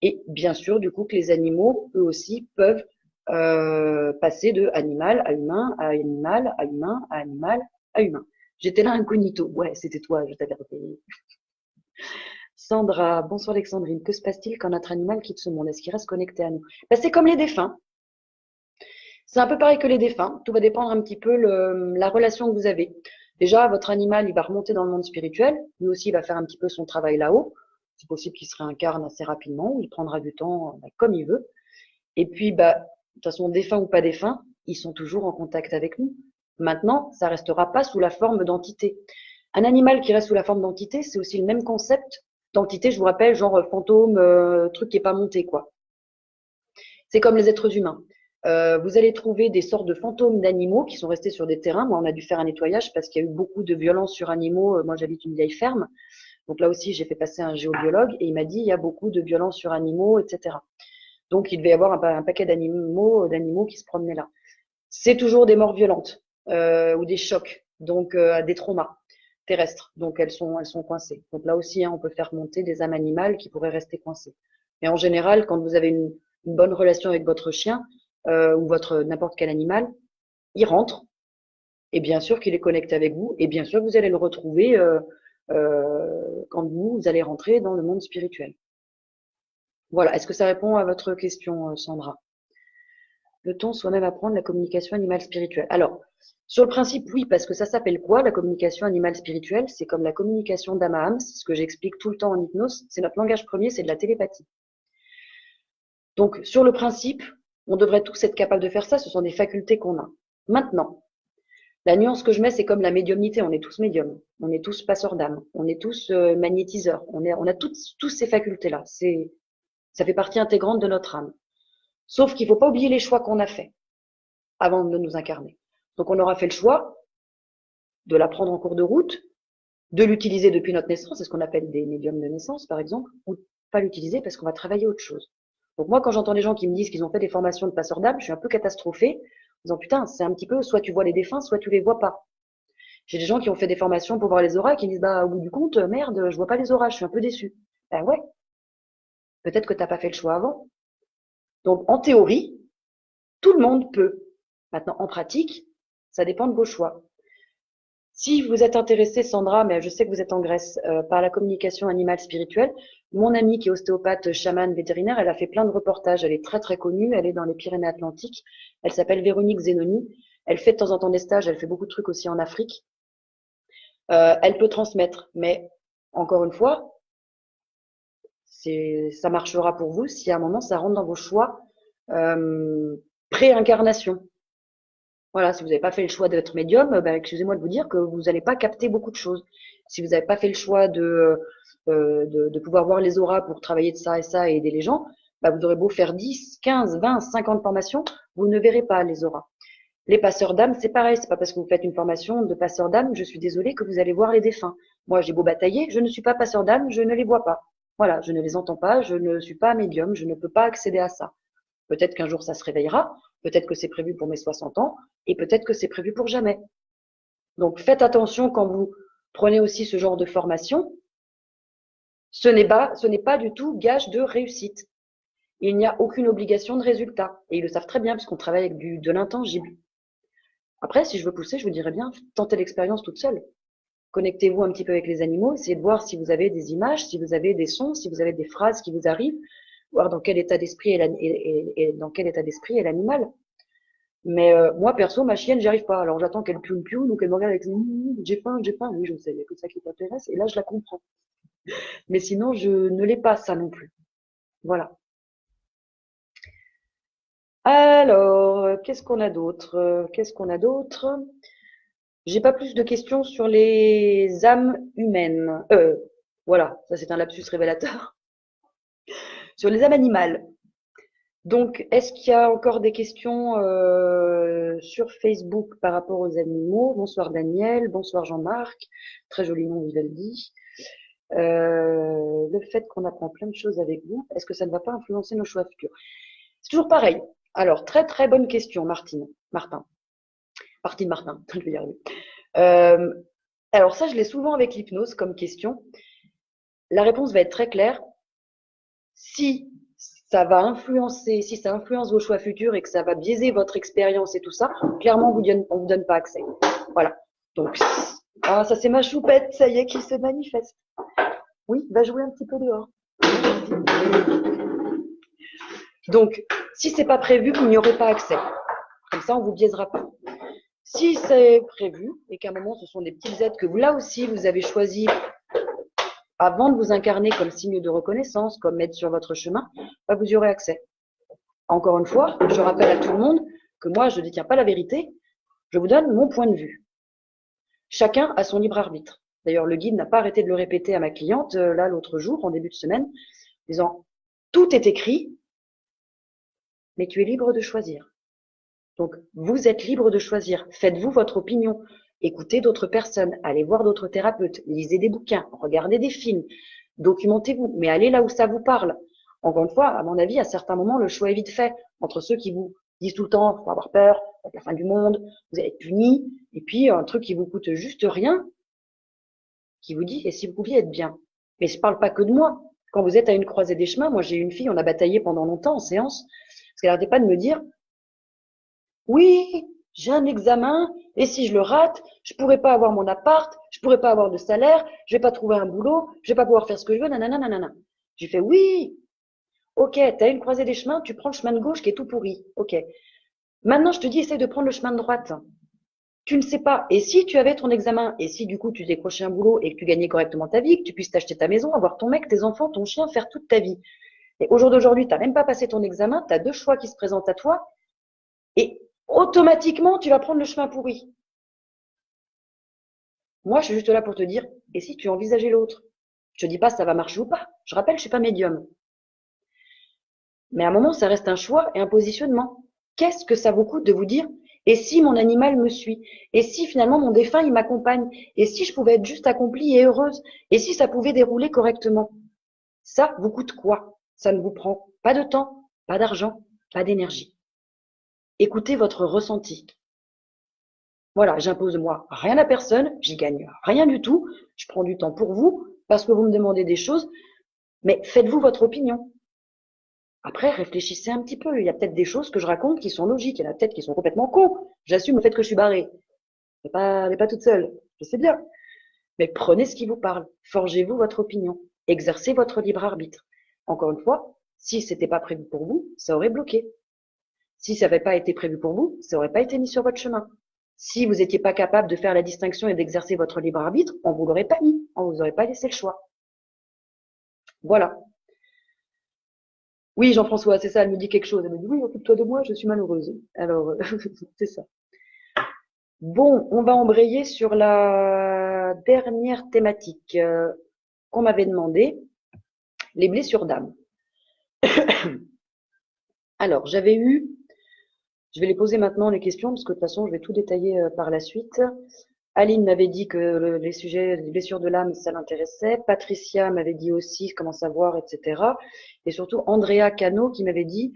Et bien sûr, du coup, que les animaux, eux aussi, peuvent passer de animal à humain, à animal, à humain, à animal, à humain. J'étais là incognito. Ouais, c'était toi, je t'avais repéré. Sandra, bonsoir Alexandrine. Que se passe-t-il quand notre animal quitte ce monde? Est-ce qu'il reste connecté à nous? Ben, c'est comme les défunts. C'est un peu pareil que les défunts. Tout va dépendre un petit peu la relation que vous avez. Déjà, votre animal, il va remonter dans le monde spirituel. Lui aussi, il va faire un petit peu son travail là-haut. C'est possible qu'il se réincarne assez rapidement ou il prendra du temps comme il veut. Et puis, bah, de toute façon, défunts ou pas défunts, ils sont toujours en contact avec nous. Maintenant, ça restera pas sous la forme d'entité. Un animal qui reste sous la forme d'entité, c'est aussi le même concept d'entité, je vous rappelle, genre fantôme, truc qui est pas monté, quoi. C'est comme les êtres humains. Vous allez trouver des sortes de fantômes d'animaux qui sont restés sur des terrains. Moi, on a dû faire un nettoyage parce qu'il y a eu beaucoup de violences sur animaux. Moi, j'habite une vieille ferme. Donc là aussi, j'ai fait passer un géobiologue et il m'a dit il y a beaucoup de violences sur animaux, etc. Donc, il devait y avoir un paquet d'animaux qui se promenaient là. C'est toujours des morts violentes ou des chocs, donc des traumas terrestres. Donc, elles sont coincées. Donc là aussi, hein, on peut faire monter des âmes animales qui pourraient rester coincées. Mais en général, quand vous avez une bonne relation avec votre chien ou votre n'importe quel animal, il rentre et bien sûr qu'il est connecté avec vous et bien sûr vous allez le retrouver quand vous allez rentrer dans le monde spirituel. Voilà, est-ce que ça répond à votre question, Sandra? Peut-on soi-même apprendre la communication animale spirituelle? Alors, sur le principe, oui, parce que ça s'appelle quoi, la communication animale spirituelle? C'est comme la communication d'âme à âme, c'est ce que j'explique tout le temps en hypnose, c'est notre langage premier, c'est de la télépathie. Donc, sur le principe, on devrait tous être capables de faire ça, ce sont des facultés qu'on a. Maintenant, la nuance que je mets, c'est comme la médiumnité, on est tous médiums, on est tous passeurs d'âme, on est tous magnétiseurs, on a tous ces facultés-là, ça fait partie intégrante de notre âme. Sauf qu'il ne faut pas oublier les choix qu'on a faits avant de nous incarner. Donc on aura fait le choix de l'apprendre en cours de route, de l'utiliser depuis notre naissance, c'est ce qu'on appelle des médiums de naissance par exemple, ou pas l'utiliser parce qu'on va travailler autre chose. Donc moi quand j'entends des gens qui me disent qu'ils ont fait des formations de passeurs d'âme, je suis un peu catastrophée, en disant putain c'est un petit peu soit tu vois les défunts, soit tu les vois pas. J'ai des gens qui ont fait des formations pour voir les auras et qui disent bah au bout du compte, merde, je vois pas les auras, je suis un peu déçu. Ben ouais, peut-être que t'as pas fait le choix avant. Donc en théorie, tout le monde peut. Maintenant, en pratique, ça dépend de vos choix. Si vous êtes intéressée, Sandra, mais je sais que vous êtes en Grèce, par la communication animale spirituelle, mon amie qui est ostéopathe, chamane, vétérinaire, elle a fait plein de reportages. Elle est très très connue. Elle est dans les Pyrénées-Atlantiques. Elle s'appelle Véronique Zenoni. Elle fait de temps en temps des stages. Elle fait beaucoup de trucs aussi en Afrique. Elle peut transmettre, mais encore une fois, ça marchera pour vous si à un moment ça rentre dans vos choix pré-incarnation. Voilà, si vous n'avez pas fait le choix d'être médium, excusez-moi de vous dire que vous n'allez pas capter beaucoup de choses. Si vous n'avez pas fait le choix de pouvoir voir les auras pour travailler de ça et ça et aider les gens, vous aurez beau faire 10, 15, 20, 50 formations, vous ne verrez pas les auras. Les passeurs d'âme, c'est pareil. C'est pas parce que vous faites une formation de passeur d'âme, je suis désolée, que vous allez voir les défunts. Moi, j'ai beau batailler, je ne suis pas passeur d'âme, je ne les vois pas. Voilà, je ne les entends pas, je ne suis pas médium, je ne peux pas accéder à ça. Peut-être qu'un jour ça se réveillera, peut-être que c'est prévu pour mes 60 ans, et peut-être que c'est prévu pour jamais. Donc faites attention quand vous prenez aussi ce genre de formation. Ce n'est pas du tout gage de réussite. Il n'y a aucune obligation de résultat. Et ils le savent très bien, puisqu'on travaille avec de l'intangible. Après, si je veux pousser, je vous dirais bien, tentez l'expérience toute seule. Connectez-vous un petit peu avec les animaux, essayez de voir si vous avez des images, si vous avez des sons, si vous avez des phrases qui vous arrivent, voir dans quel état d'esprit est dans quel état d'esprit est l'animal. Mais moi, perso, ma chienne, j'y arrive pas. Alors j'attends qu'elle pioune ou qu'elle me regarde avec j'ai faim. Oui, je sais, il y a que ça qui t'intéresse. Et là, je la comprends. Mais sinon, je ne l'ai pas, ça non plus. Voilà. Alors, qu'est-ce qu'on a d'autre? J'ai pas plus de questions sur les âmes humaines. Voilà, ça c'est un lapsus révélateur. Sur les âmes animales. Donc, est-ce qu'il y a encore des questions sur Facebook par rapport aux animaux? Bonsoir Daniel, bonsoir Jean-Marc, très joli nom Vivaldi. Le fait qu'on apprend plein de choses avec vous, est-ce que ça ne va pas influencer nos choix futurs? C'est toujours pareil. Alors, très très bonne question, Martin, je vais y arriver. Alors ça, je l'ai souvent avec l'hypnose comme question. La réponse va être très claire. Si ça influence vos choix futurs et que ça va biaiser votre expérience et tout ça, clairement, on vous donne pas accès. Voilà. Donc, ça c'est ma choupette, ça y est, qui se manifeste. Oui, va jouer un petit peu dehors. Donc, si c'est pas prévu, vous n'y aurez pas accès. Comme ça, on vous biaisera pas. Si c'est prévu et qu'à un moment, ce sont des petites aides que vous, là aussi, vous avez choisi avant de vous incarner comme signe de reconnaissance, comme aide sur votre chemin, vous y aurez accès. Encore une fois, je rappelle à tout le monde que moi, je ne détiens pas la vérité, je vous donne mon point de vue. Chacun a son libre arbitre. D'ailleurs, le guide n'a pas arrêté de le répéter à ma cliente, là, l'autre jour, en début de semaine, disant, tout est écrit, mais tu es libre de choisir. Donc, vous êtes libre de choisir. Faites-vous votre opinion. Écoutez d'autres personnes, allez voir d'autres thérapeutes, lisez des bouquins, regardez des films, documentez-vous, mais allez là où ça vous parle. Encore une fois, à mon avis, à certains moments, le choix est vite fait entre ceux qui vous disent tout le temps, faut avoir peur, c'est la fin du monde, vous allez être puni, et puis un truc qui vous coûte juste rien, qui vous dit, et si vous pouviez être bien. Mais je parle pas que de moi. Quand vous êtes à une croisée des chemins, moi j'ai une fille, on a bataillé pendant longtemps en séance, parce qu'elle n'arrêtait pas de me dire, oui, j'ai un examen, et si je le rate, je pourrais pas avoir mon appart, je pourrais pas avoir de salaire, je vais pas trouver un boulot, je vais pas pouvoir faire ce que je veux, nanana, nanana. J'ai fait oui, ok, t'as une croisée des chemins, tu prends le chemin de gauche qui est tout pourri, ok. Maintenant, je te dis, essaye de prendre le chemin de droite. Tu ne sais pas. Et si tu avais ton examen, et si du coup tu décrochais un boulot et que tu gagnais correctement ta vie, que tu puisses t'acheter ta maison, avoir ton mec, tes enfants, ton chien, faire toute ta vie. Et au jour d'aujourd'hui, t'as même pas passé ton examen, t'as deux choix qui se présentent à toi, et automatiquement, tu vas prendre le chemin pourri. Moi, je suis juste là pour te dire, et si tu envisageais l'autre? Je te dis pas ça va marcher ou pas. Je rappelle, je suis pas médium. Mais à un moment, ça reste un choix et un positionnement. Qu'est-ce que ça vous coûte de vous dire, et si mon animal me suit? Et si finalement mon défunt, il m'accompagne? Et si je pouvais être juste accomplie et heureuse? Et si ça pouvait dérouler correctement? Ça vous coûte quoi? Ça ne vous prend pas de temps, pas d'argent, pas d'énergie. Écoutez votre ressenti. Voilà, j'impose moi rien à personne, j'y gagne rien du tout, je prends du temps pour vous parce que vous me demandez des choses, mais faites-vous votre opinion. Après, réfléchissez un petit peu, il y a peut-être des choses que je raconte qui sont logiques, il y en a peut-être qui sont complètement cons. J'assume le fait que je suis barrée. Elle n'est pas toute seule. sais bien. Mais prenez ce qui vous parle. Forgez-vous votre opinion. Exercez votre libre arbitre. Encore une fois, si c'était pas prévu pour vous, ça aurait bloqué. Si ça n'avait pas été prévu pour vous, ça n'aurait pas été mis sur votre chemin. Si vous n'étiez pas capable de faire la distinction et d'exercer votre libre arbitre, on vous l'aurait pas mis. On vous aurait pas laissé le choix. Voilà. Oui, Jean-François, c'est ça, elle me dit quelque chose. Elle me dit, oui, occupe-toi de moi, je suis malheureuse. Alors, c'est ça. Bon, on va embrayer sur la dernière thématique qu'on m'avait demandé, les blessures d'âme. Alors, je vais les poser maintenant les questions, parce que de toute façon, je vais tout détailler par la suite. Aline m'avait dit que les sujets des blessures de l'âme, ça l'intéressait. Patricia m'avait dit aussi comment savoir, etc. Et surtout, Andrea Cano qui m'avait dit,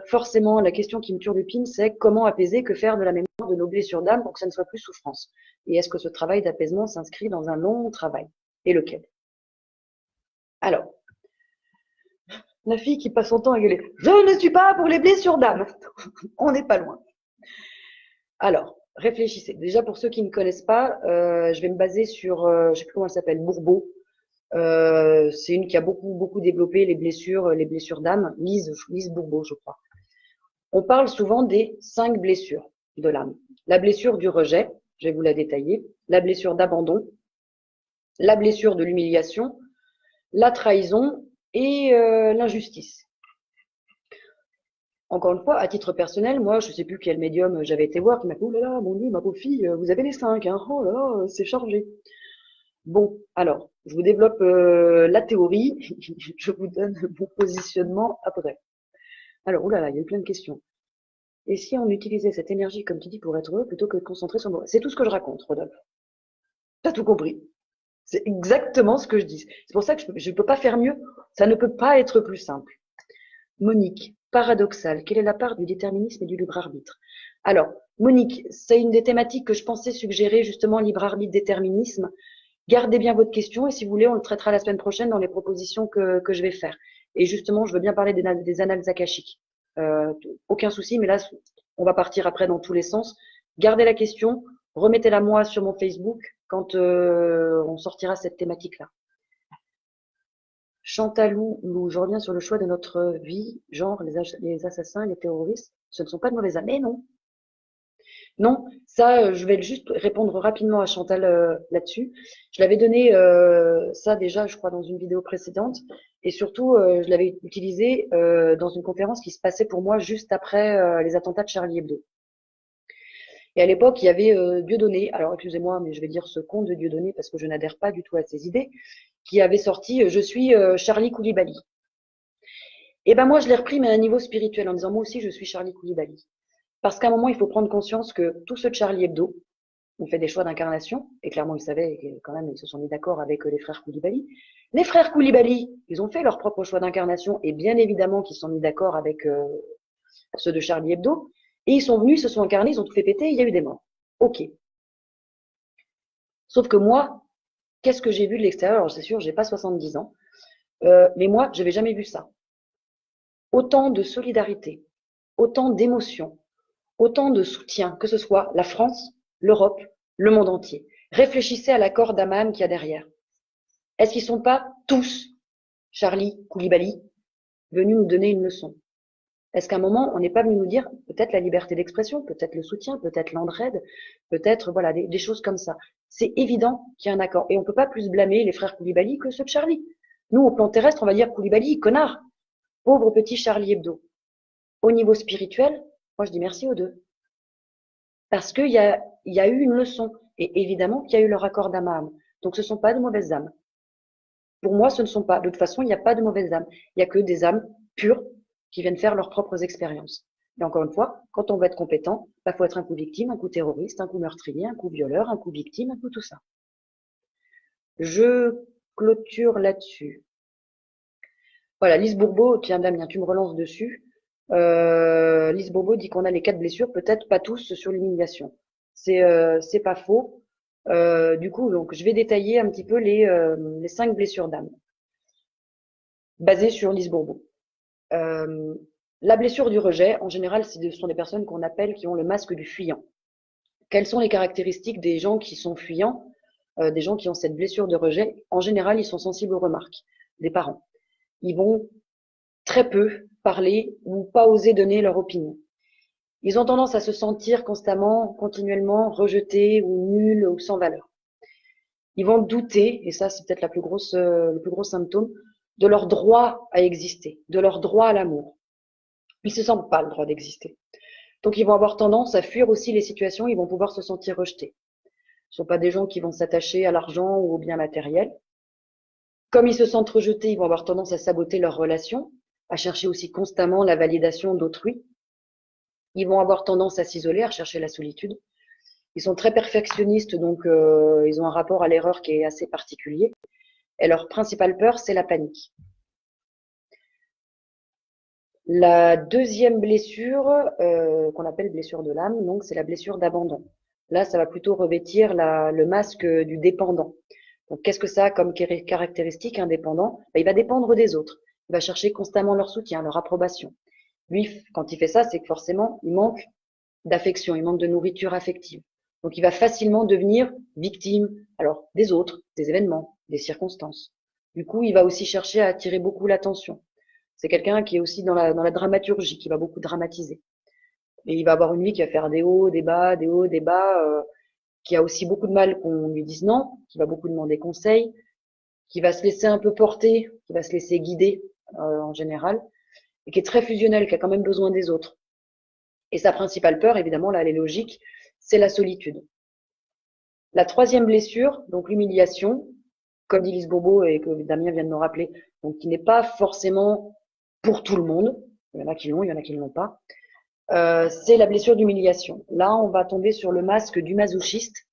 forcément, la question qui me turlupine, c'est comment apaiser, que faire de la mémoire de nos blessures d'âme pour que ça ne soit plus souffrance. Et est-ce que ce travail d'apaisement s'inscrit dans un long travail? Et lequel? Alors, la fille qui passe son temps à gueuler, je ne suis pas pour les blessures d'âme. On n'est pas loin. Alors, réfléchissez. Déjà, pour ceux qui ne connaissent pas, je vais me baser sur, je sais plus comment elle s'appelle, Bourbeau. C'est une qui a beaucoup développé les blessures d'âme. Lise Bourbeau, je crois. On parle souvent des 5 blessures de l'âme. La blessure du rejet, je vais vous la détailler. La blessure d'abandon, la blessure de l'humiliation, la trahison et l'injustice. Encore une fois, à titre personnel, moi, je sais plus quel médium j'avais été voir qui m'a dit, oh là là, mon Dieu, ma pauvre fille, vous avez les 5, hein, oh là là, c'est chargé. Bon, alors, je vous développe la théorie, je vous donne mon positionnement après. Alors, oh là là, il y a eu plein de questions. Et si on utilisait cette énergie, comme tu dis, pour être heureux, plutôt que de concentrer sur moi? C'est tout ce que je raconte, Rodolphe. T'as tout compris. C'est exactement ce que je dis. C'est pour ça que je ne peux pas faire mieux. Ça ne peut pas être plus simple. Monique, paradoxal, quelle est la part du déterminisme et du libre arbitre? Alors, Monique, c'est une des thématiques que je pensais suggérer, justement, libre arbitre, déterminisme. Gardez bien votre question et si vous voulez, on le traitera la semaine prochaine dans les propositions que je vais faire. Et justement, je veux bien parler des annales akashiques. Aucun souci, mais là, on va partir après dans tous les sens. Gardez la question, remettez-la moi sur mon Facebook quand on sortira cette thématique-là. Chantalou, je reviens sur le choix de notre vie, genre les assassins, les terroristes, ce ne sont pas de mauvais âmes. Mais non. Non, ça, je vais juste répondre rapidement à Chantal là-dessus. Je l'avais donné ça déjà, je crois, dans une vidéo précédente. Et surtout, je l'avais utilisé dans une conférence qui se passait pour moi juste après les attentats de Charlie Hebdo. Et à l'époque, il y avait Dieudonné, alors excusez-moi, mais je vais dire ce con de Dieudonné parce que je n'adhère pas du tout à ses idées, qui avait sorti Je suis Charlie Koulibaly. Et ben moi, je l'ai repris, mais à un niveau spirituel, en disant moi aussi, je suis Charlie Koulibaly. Parce qu'à un moment, il faut prendre conscience que tous ceux de Charlie Hebdo ont fait des choix d'incarnation, et clairement, ils savaient, et quand même, ils se sont mis d'accord avec les frères Koulibaly. Les frères Koulibaly, ils ont fait leur propre choix d'incarnation, et bien évidemment qu'ils se sont mis d'accord avec ceux de Charlie Hebdo, et ils sont venus, ils se sont incarnés, ils ont tout fait péter, il y a eu des morts. Ok. Sauf que moi, qu'est-ce que j'ai vu de l'extérieur? Alors c'est sûr, j'ai pas 70 ans, mais moi, je n'avais jamais vu ça. Autant de solidarité, autant d'émotions, autant de soutien, que ce soit la France, l'Europe, le monde entier. Réfléchissez à l'accord d'Amman qu'il y a derrière. Est-ce qu'ils ne sont pas tous, Charlie Koulibaly, venus nous donner une leçon? Est-ce qu'à un moment, on n'est pas venu nous dire peut-être la liberté d'expression, peut-être le soutien, peut-être l'entraide, peut-être voilà des choses comme ça? C'est évident qu'il y a un accord. Et on ne peut pas plus blâmer les frères Koulibaly que ceux de Charlie. Nous, au plan terrestre, on va dire Koulibaly, connard, pauvre petit Charlie Hebdo. Au niveau spirituel, moi je dis merci aux deux. Parce qu'il y a eu une leçon. Et évidemment qu'il y a eu le raccord d'âme à âme. Donc ce ne sont pas de mauvaises âmes. Pour moi, ce ne sont pas. De toute façon, il n'y a pas de mauvaises âmes. Il n'y a que des âmes pures qui viennent faire leurs propres expériences. Et encore une fois, quand on veut être compétent, il faut être un coup victime, un coup terroriste, un coup meurtrier, un coup violeur, un coup victime, un coup tout ça. Je clôture là-dessus. Voilà, Lise Bourbeau, tiens Damien, tu me relances dessus. Lise Bourbeau dit qu'on a les 4 blessures, peut-être pas tous sur l'humiliation. C'est pas faux. Du coup, donc, je vais détailler un petit peu les 5 blessures d'âme, basées sur Lise Bourbeau. La blessure du rejet, en général, ce sont des personnes qu'on appelle qui ont le masque du fuyant. quelles sont les caractéristiques des gens qui sont fuyants, des gens qui ont cette blessure de rejet? En général, ils sont sensibles aux remarques des parents. Ils vont très peu parler ou pas oser donner leur opinion. Ils ont tendance à se sentir constamment, continuellement rejetés ou nuls ou sans valeur. Ils vont douter, et ça c'est peut-être le plus gros symptôme, de leur droit à exister, de leur droit à l'amour. Ils se sentent pas le droit d'exister. Donc ils vont avoir tendance à fuir aussi les situations, ils vont pouvoir se sentir rejetés. Ce ne sont pas des gens qui vont s'attacher à l'argent ou aux biens matériels. Comme ils se sentent rejetés, ils vont avoir tendance à saboter leurs relations, à chercher aussi constamment la validation d'autrui. Ils vont avoir tendance à s'isoler, à rechercher la solitude. Ils sont très perfectionnistes, donc ils ont un rapport à l'erreur qui est assez particulier. Et leur principale peur, c'est la panique. La deuxième blessure, qu'on appelle blessure de l'âme, donc c'est la blessure d'abandon. Là, ça va plutôt revêtir le masque du dépendant. Donc, qu'est-ce que ça a comme caractéristique, un dépendant? Il va dépendre des autres. Il va chercher constamment leur soutien, leur approbation. Lui, quand il fait ça, c'est que forcément, il manque d'affection, il manque de nourriture affective. Donc, il va facilement devenir victime, alors, des autres, des événements, des circonstances. Du coup, il va aussi chercher à attirer beaucoup l'attention. C'est quelqu'un qui est aussi dans la dramaturgie, qui va beaucoup dramatiser. Et il va avoir une vie qui va faire des hauts, des bas, des hauts, des bas, qui a aussi beaucoup de mal qu'on lui dise non, qui va beaucoup demander conseil, qui va se laisser un peu porter, qui va se laisser guider en général, et qui est très fusionnel, qui a quand même besoin des autres. Et sa principale peur, évidemment, là elle est logique, c'est la solitude. La troisième blessure, donc l'humiliation, comme dit Lise Bourbeau et que Damien vient de me rappeler, donc qui n'est pas forcément pour tout le monde, il y en a qui l'ont, il y en a qui ne l'ont pas, c'est la blessure d'humiliation. Là, on va tomber sur le masque du masochiste.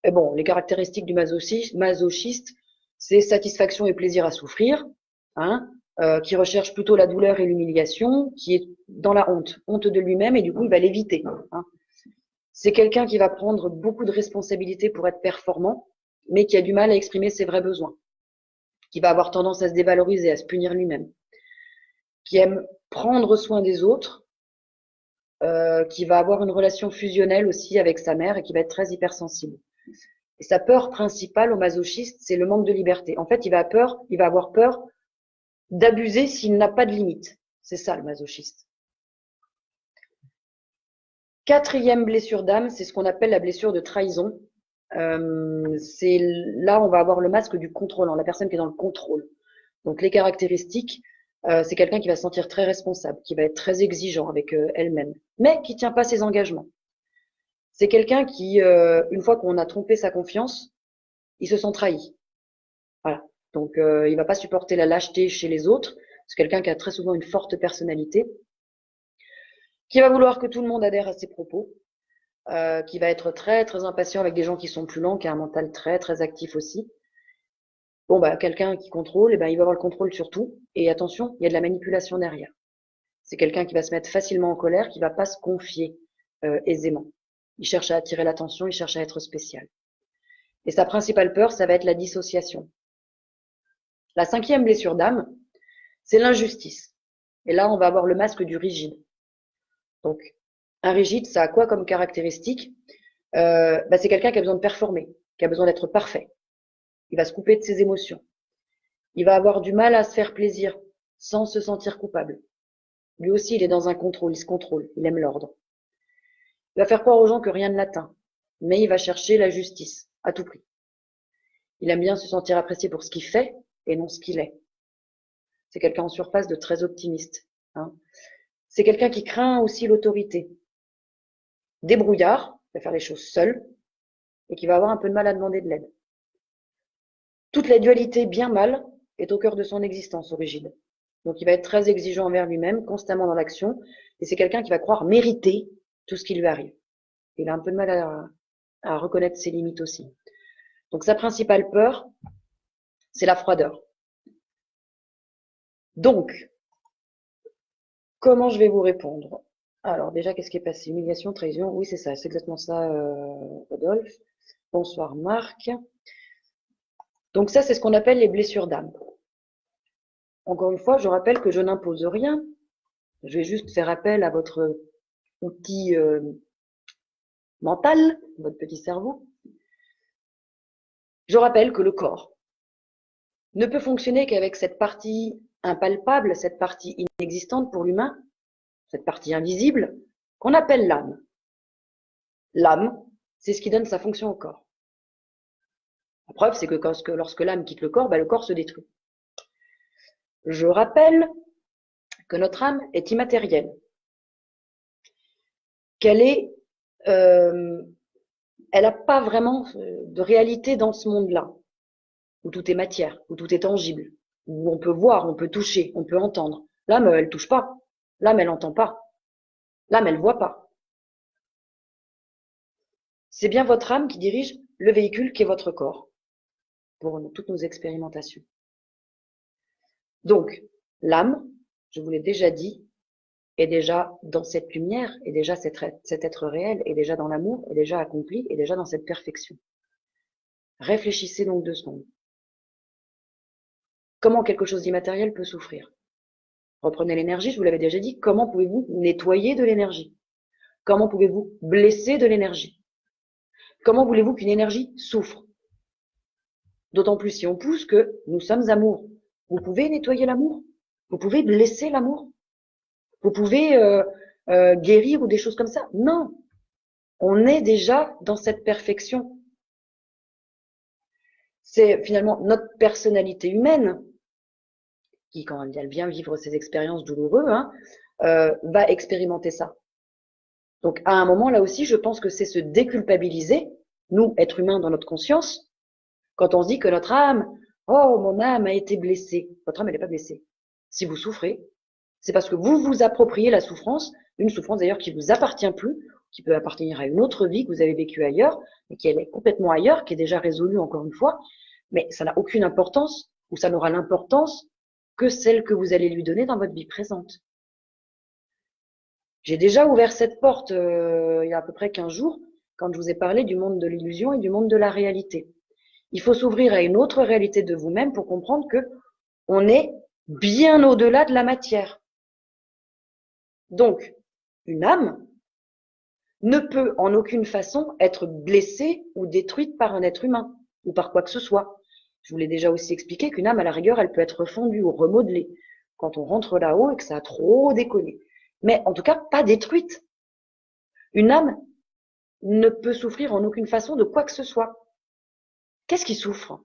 Et bon, les caractéristiques du masochiste, c'est satisfaction et plaisir à souffrir, hein, qui recherche plutôt la douleur et l'humiliation, qui est dans la honte, honte de lui-même, et du coup, il va l'éviter. Hein. C'est quelqu'un qui va prendre beaucoup de responsabilités pour être performant, mais qui a du mal à exprimer ses vrais besoins, qui va avoir tendance à se dévaloriser, à se punir lui-même, qui aime prendre soin des autres, qui va avoir une relation fusionnelle aussi avec sa mère et qui va être très hypersensible. Et sa peur principale au masochiste, c'est le manque de liberté. En fait, il va avoir peur d'abuser s'il n'a pas de limite. C'est ça le masochiste. Quatrième blessure d'âme, c'est ce qu'on appelle la blessure de trahison. C'est là, on va avoir le masque du contrôlant, la personne qui est dans le contrôle. Donc les caractéristiques, c'est quelqu'un qui va se sentir très responsable, qui va être très exigeant avec elle-même, mais qui tient pas ses engagements. C'est quelqu'un qui, une fois qu'on a trompé sa confiance, il se sent trahi. Voilà. Donc il va pas supporter la lâcheté chez les autres. C'est quelqu'un qui a très souvent une forte personnalité, qui va vouloir que tout le monde adhère à ses propos, qui va être très très impatient avec des gens qui sont plus lents, qui a un mental très très actif aussi. Bon bah quelqu'un qui contrôle, eh ben il va avoir le contrôle sur tout. Et attention, il y a de la manipulation derrière. C'est quelqu'un qui va se mettre facilement en colère, qui va pas se confier aisément. Il cherche à attirer l'attention, il cherche à être spécial. Et sa principale peur, ça va être la dissociation. La cinquième blessure d'âme, c'est l'injustice. Et là, on va avoir le masque du rigide. Donc, un rigide, ça a quoi comme caractéristique? C'est quelqu'un qui a besoin de performer, qui a besoin d'être parfait. Il va se couper de ses émotions. Il va avoir du mal à se faire plaisir sans se sentir coupable. Lui aussi, il est dans un contrôle, il se contrôle, il aime l'ordre. Il va faire croire aux gens que rien ne l'atteint, mais il va chercher la justice à tout prix. Il aime bien se sentir apprécié pour ce qu'il fait et non ce qu'il est. C'est quelqu'un en surface de très optimiste. Hein. C'est quelqu'un qui craint aussi l'autorité. Débrouillard, il va faire les choses seul et qui va avoir un peu de mal à demander de l'aide. Toute la dualité bien-mal est au cœur de son existence au rigide. Donc il va être très exigeant envers lui-même, constamment dans l'action, et c'est quelqu'un qui va croire mériter tout ce qui lui arrive. Il a un peu de mal à reconnaître ses limites aussi. Donc sa principale peur, c'est la froideur. Donc, comment je vais vous répondre? Alors déjà, qu'est-ce qui est passé? Humiliation, trahison, oui c'est ça, c'est exactement ça, Rodolphe. Bonsoir Marc. Donc ça, c'est ce qu'on appelle les blessures d'âme. Encore une fois, je rappelle que je n'impose rien. Je vais juste faire appel à votre outil mental, votre petit cerveau. Je rappelle que le corps ne peut fonctionner qu'avec cette partie impalpable, cette partie inexistante pour l'humain, cette partie invisible, qu'on appelle l'âme. L'âme, c'est ce qui donne sa fonction au corps. La preuve, c'est que lorsque l'âme quitte le corps se détruit. Je rappelle que notre âme est immatérielle, qu'elle est, elle n'a pas vraiment de réalité dans ce monde-là, où tout est matière, où tout est tangible, où on peut voir, on peut toucher, on peut entendre. L'âme, elle touche pas. L'âme, elle entend pas. L'âme, elle voit pas. C'est bien votre âme qui dirige le véhicule qui est votre corps, pour toutes nos expérimentations. Donc, l'âme, je vous l'ai déjà dit, est déjà dans cette lumière, est déjà cet être réel, est déjà dans l'amour, est déjà accompli, est déjà dans cette perfection. Réfléchissez donc 2 secondes. Comment quelque chose d'immatériel peut souffrir? Reprenez l'énergie, je vous l'avais déjà dit, comment pouvez-vous nettoyer de l'énergie? Comment pouvez-vous blesser de l'énergie? Comment voulez-vous qu'une énergie souffre? D'autant plus si on pousse que nous sommes amour. Vous pouvez nettoyer l'amour? Vous pouvez blesser l'amour? Vous pouvez guérir ou des choses comme ça? Non. On est déjà dans cette perfection. C'est finalement notre personnalité humaine qui, quand elle vient vivre ces expériences douloureuses, va expérimenter ça. Donc, à un moment, là aussi, je pense que c'est se déculpabiliser, nous, êtres humains dans notre conscience, quand on se dit que notre âme, oh, mon âme a été blessée. Votre âme, elle n'est pas blessée. Si vous souffrez, c'est parce que vous vous appropriez la souffrance, une souffrance d'ailleurs qui vous appartient plus, qui peut appartenir à une autre vie que vous avez vécue ailleurs, mais qui elle est complètement ailleurs, qui est déjà résolue encore une fois, mais ça n'a aucune importance, ou ça n'aura l'importance que celle que vous allez lui donner dans votre vie présente. J'ai déjà ouvert cette porte il y a à peu près 15 jours, quand je vous ai parlé du monde de l'illusion et du monde de la réalité. Il faut s'ouvrir à une autre réalité de vous-même pour comprendre que on est bien au-delà de la matière. Donc, une âme ne peut en aucune façon être blessée ou détruite par un être humain ou par quoi que ce soit. Je vous l'ai déjà aussi expliqué qu'une âme, à la rigueur, elle peut être refondue ou remodelée quand on rentre là-haut et que ça a trop déconné. Mais en tout cas, pas détruite. Une âme ne peut souffrir en aucune façon de quoi que ce soit. Qu'est-ce qui souffre?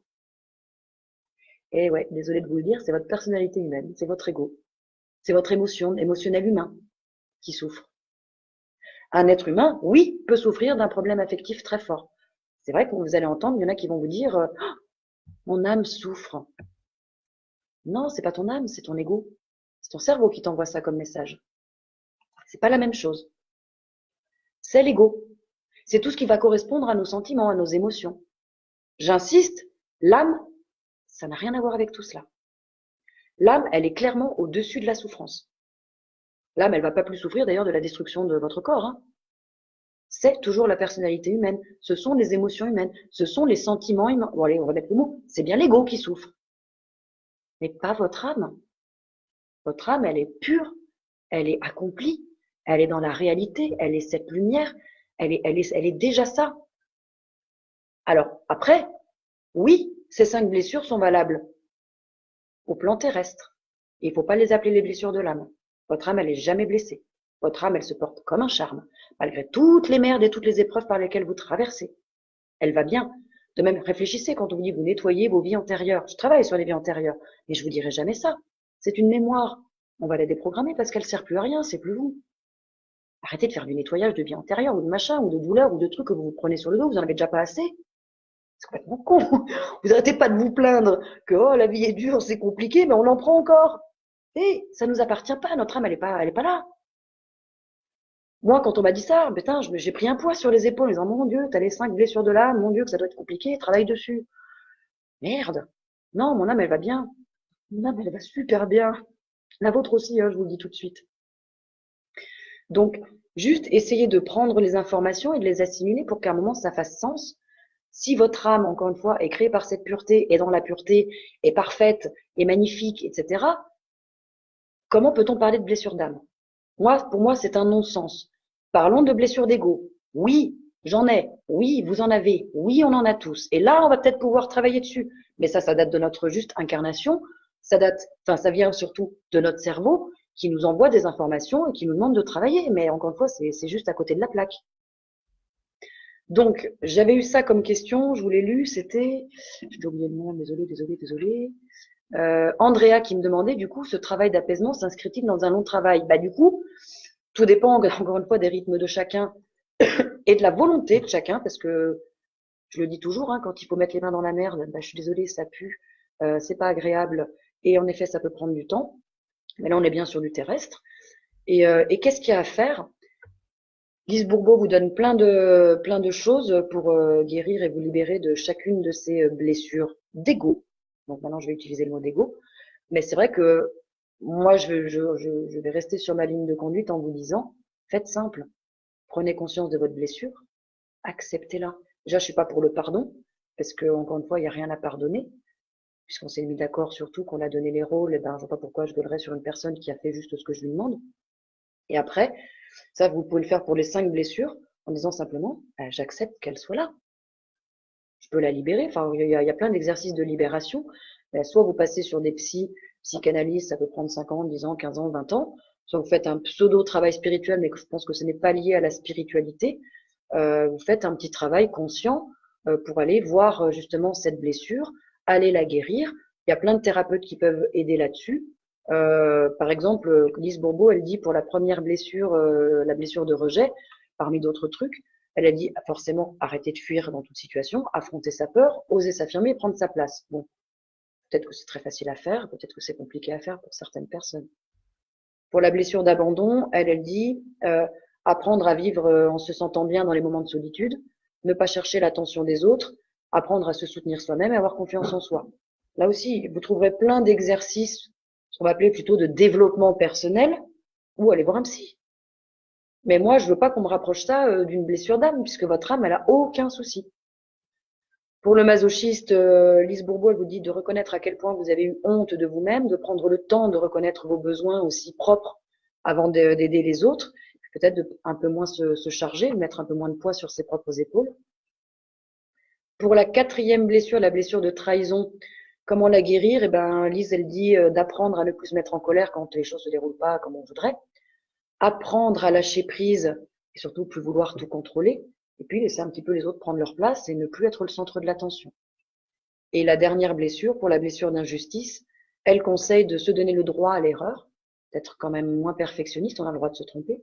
Eh ouais, désolé de vous le dire, c'est votre personnalité humaine, c'est votre ego, c'est votre émotionnel humain qui souffre. Un être humain, oui, peut souffrir d'un problème affectif très fort. C'est vrai que vous allez entendre, il y en a qui vont vous dire oh, mon âme souffre. Non, c'est pas ton âme, c'est ton ego. C'est ton cerveau qui t'envoie ça comme message. C'est pas la même chose. C'est l'ego. C'est tout ce qui va correspondre à nos sentiments, à nos émotions. J'insiste, l'âme, ça n'a rien à voir avec tout cela. L'âme, elle est clairement au-dessus de la souffrance. L'âme, elle va pas plus souffrir d'ailleurs de la destruction de votre corps. Hein. C'est toujours la personnalité humaine. Ce sont les émotions humaines. Ce sont les sentiments humains. Bon, allez, on va mettre le mot. C'est bien l'ego qui souffre. Mais pas votre âme. Votre âme, elle est pure. Elle est accomplie. Elle est dans la réalité. Elle est cette lumière. Elle est déjà ça. Alors, après, oui, ces 5 blessures sont valables au plan terrestre. Il ne faut pas les appeler les blessures de l'âme. Votre âme, elle n'est jamais blessée. Votre âme, elle se porte comme un charme, malgré toutes les merdes et toutes les épreuves par lesquelles vous traversez. Elle va bien. De même, réfléchissez quand on vous dit vous nettoyez vos vies antérieures. Je travaille sur les vies antérieures, mais je vous dirai jamais ça. C'est une mémoire. On va la déprogrammer parce qu'elle sert plus à rien, c'est plus vous. Arrêtez de faire du nettoyage de vie antérieure ou de machin, ou de douleur, ou de trucs que vous vous prenez sur le dos, vous en avez déjà pas assez. C'est complètement con. Vous arrêtez pas de vous plaindre que oh la vie est dure, c'est compliqué, mais on en prend encore. Et ça nous appartient pas, notre âme elle est pas là. Moi, quand on m'a dit ça, putain, j'ai pris un poids sur les épaules en disant mon Dieu, t'as les 5 blessures de l'âme, mon Dieu, que ça doit être compliqué, travaille dessus. Merde. Non, mon âme elle va bien. Mon âme elle va super bien. La vôtre aussi, hein, je vous le dis tout de suite. Donc, juste essayez de prendre les informations et de les assimiler pour qu'à un moment ça fasse sens. Si votre âme, encore une fois, est créée par cette pureté, est dans la pureté, est parfaite, est magnifique, etc., comment peut-on parler de blessure d'âme? Pour moi, c'est un non-sens. Parlons de blessure d'ego. Oui, J'en ai. Oui, vous en avez. Oui, on en a tous. Et là, on va peut-être pouvoir travailler dessus. Mais ça date de notre juste incarnation. Ça vient surtout de notre cerveau qui nous envoie des informations et qui nous demande de travailler. Mais encore une fois, c'est juste à côté de la plaque. Donc, j'avais eu ça comme question, je vous l'ai lu, c'était, j'ai oublié le nom, désolé. Andrea qui me demandait, du coup, ce travail d'apaisement s'inscrit-il dans un long travail? Bah, du coup, tout dépend, encore une fois, des rythmes de chacun et de la volonté de chacun, parce que je le dis toujours, hein, quand il faut mettre les mains dans la merde, bah, je suis désolée, ça pue, c'est pas agréable, et en effet, ça peut prendre du temps. Mais là, on est bien sur du terrestre. Et qu'est-ce qu'il y a à faire? Lise Bourbeau vous donne plein de choses pour guérir et vous libérer de chacune de ces blessures d'ego. Donc maintenant, je vais utiliser le mot d'ego. Mais c'est vrai que moi, je vais rester sur ma ligne de conduite en vous disant, faites simple. Prenez conscience de votre blessure, acceptez-la. Déjà, je suis pas pour le pardon, parce que encore une fois, il n'y a rien à pardonner, puisqu'on s'est mis d'accord surtout qu'on a donné les rôles, et ben, je vois pas pourquoi je gueulerais sur une personne qui a fait juste ce que je lui demande. Et après, ça, vous pouvez le faire pour les 5 blessures en disant simplement, j'accepte qu'elle soit là. Je peux la libérer. Enfin, il y a plein d'exercices de libération. Soit vous passez sur des psychanalystes, ça peut prendre 5 ans, 10 ans, 15 ans, 20 ans. Soit vous faites un pseudo-travail spirituel, mais que je pense que ce n'est pas lié à la spiritualité. Vous faites un petit travail conscient pour aller voir justement cette blessure, aller la guérir. Il y a plein de thérapeutes qui peuvent aider là-dessus. Par exemple, Lise Bourbeau, elle dit pour la première blessure, la blessure de rejet, parmi d'autres trucs, elle a dit forcément arrêter de fuir dans toute situation, affronter sa peur, oser s'affirmer et prendre sa place. Bon, peut-être que c'est très facile à faire, peut-être que c'est compliqué à faire pour certaines personnes. Pour la blessure d'abandon, elle dit apprendre à vivre en se sentant bien dans les moments de solitude, ne pas chercher l'attention des autres, apprendre à se soutenir soi-même et avoir confiance en soi. Là aussi, vous trouverez plein d'exercices, ce qu'on va appeler plutôt de développement personnel, ou aller voir un psy. Mais moi, je veux pas qu'on me rapproche ça d'une blessure d'âme, puisque votre âme, elle a aucun souci. Pour le masochiste, Lise Bourbeau, elle vous dit de reconnaître à quel point vous avez eu honte de vous-même, de prendre le temps de reconnaître vos besoins aussi propres avant d'aider les autres, peut-être de un peu moins se charger, mettre un peu moins de poids sur ses propres épaules. Pour la 4e blessure, la blessure de trahison, comment la guérir? Eh ben, Lise, elle dit d'apprendre à ne plus se mettre en colère quand les choses se déroulent pas comme on voudrait, apprendre à lâcher prise et surtout plus vouloir tout contrôler, et puis laisser un petit peu les autres prendre leur place et ne plus être le centre de l'attention. Et la dernière blessure, pour la blessure d'injustice, elle conseille de se donner le droit à l'erreur, d'être quand même moins perfectionniste, on a le droit de se tromper,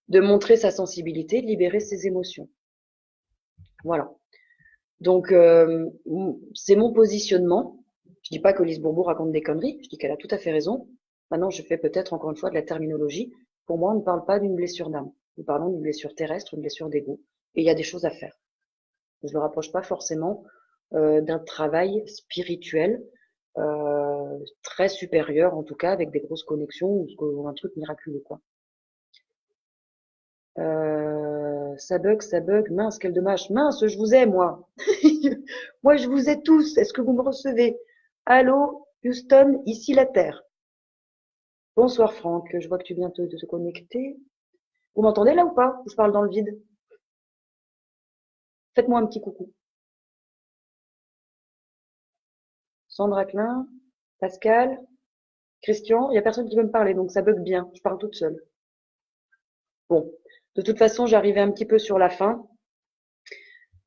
de montrer sa sensibilité, de libérer ses émotions. Voilà. Donc, c'est mon positionnement. Je dis pas que Lise Bourbeau raconte des conneries, je dis qu'elle a tout à fait raison. Maintenant, je fais peut-être encore une fois de la terminologie. Pour moi, on ne parle pas d'une blessure d'âme. Nous parlons d'une blessure terrestre, une blessure d'ego. Et il y a des choses à faire. Je ne le rapproche pas forcément d'un travail spirituel très supérieur, en tout cas, avec des grosses connexions ou un truc miraculeux, quoi. Ça bug, mince, quel dommage. Mince, je vous ai, moi. Moi, je vous ai tous. Est-ce que vous me recevez? Allô, Houston, ici la Terre. Bonsoir, Franck. Je vois que tu viens de te connecter. Vous m'entendez là ou pas? Je parle dans le vide. Faites-moi un petit coucou. Sandra Klein, Pascal, Christian. Il n'y a personne qui veut me parler, donc ça bug bien. Je parle toute seule. Bon, de toute façon, j'arrivais un petit peu sur la fin.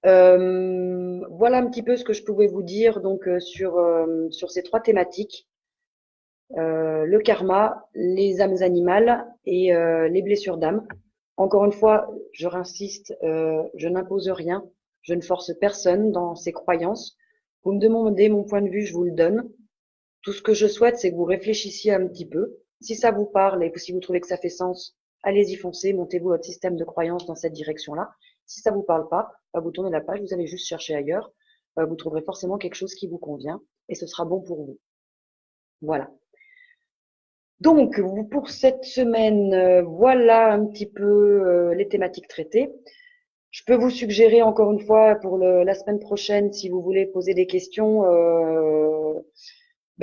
Voilà un petit peu ce que je pouvais vous dire donc sur ces 3 thématiques. Le karma, les âmes animales et les blessures d'âme. Encore une fois, je réinsiste, je n'impose rien, je ne force personne dans ses croyances. Vous me demandez mon point de vue, je vous le donne. Tout ce que je souhaite, c'est que vous réfléchissiez un petit peu. Si ça vous parle et que si vous trouvez que ça fait sens, allez-y, foncez, montez-vous votre système de croyance dans cette direction-là. Si ça vous parle pas, vous tournez la page, vous allez juste chercher ailleurs. Vous trouverez forcément quelque chose qui vous convient et ce sera bon pour vous. Voilà. Donc, pour cette semaine, voilà un petit peu les thématiques traitées. Je peux vous suggérer encore une fois pour la semaine prochaine, si vous voulez poser des questions,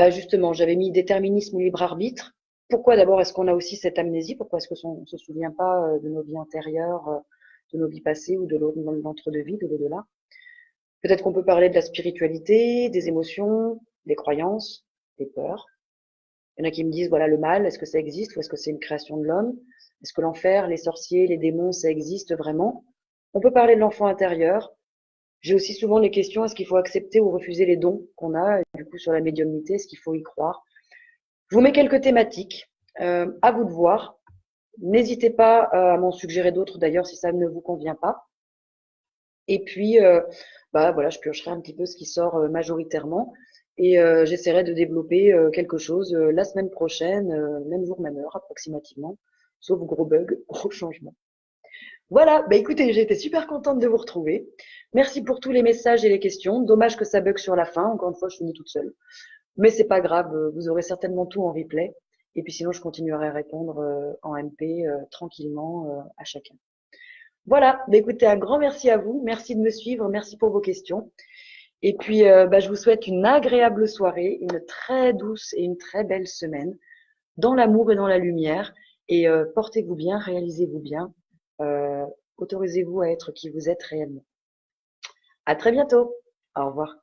justement, j'avais mis déterminisme ou libre arbitre. Pourquoi d'abord est-ce qu'on a aussi cette amnésie? Pourquoi est-ce qu'on ne se souvient pas de nos vies antérieures de nos vies passées ou de l'entre-deux-vies, de l'au-delà. Peut-être qu'on peut parler de la spiritualité, des émotions, des croyances, des peurs. Il y en a qui me disent, voilà, le mal, est-ce que ça existe ou est-ce que c'est une création de l'homme? Est-ce que l'enfer, les sorciers, les démons, ça existe vraiment? On peut parler de l'enfant intérieur. J'ai aussi souvent les questions, est-ce qu'il faut accepter ou refuser les dons qu'on a? Et du coup, sur la médiumnité, est-ce qu'il faut y croire? Je vous mets quelques thématiques, à vous de voir. N'hésitez pas à m'en suggérer d'autres d'ailleurs si ça ne vous convient pas. Et puis, bah voilà, je piocherai un petit peu ce qui sort majoritairement et j'essaierai de développer quelque chose la semaine prochaine, même jour, même heure approximativement, sauf gros bug, gros changement. Voilà, bah écoutez, j'ai été super contente de vous retrouver. Merci pour tous les messages et les questions. Dommage que ça bug sur la fin. Encore une fois, je finis toute seule. Mais c'est pas grave, vous aurez certainement tout en replay. Et puis sinon, je continuerai à répondre en MP tranquillement à chacun. Voilà, bah écoutez, un grand merci à vous. Merci de me suivre. Merci pour vos questions. Et puis, bah, je vous souhaite une agréable soirée, une très douce et une très belle semaine dans l'amour et dans la lumière. Et portez-vous bien, réalisez-vous bien. Euh, autorisez-vous à être qui vous êtes réellement. À très bientôt. Au revoir.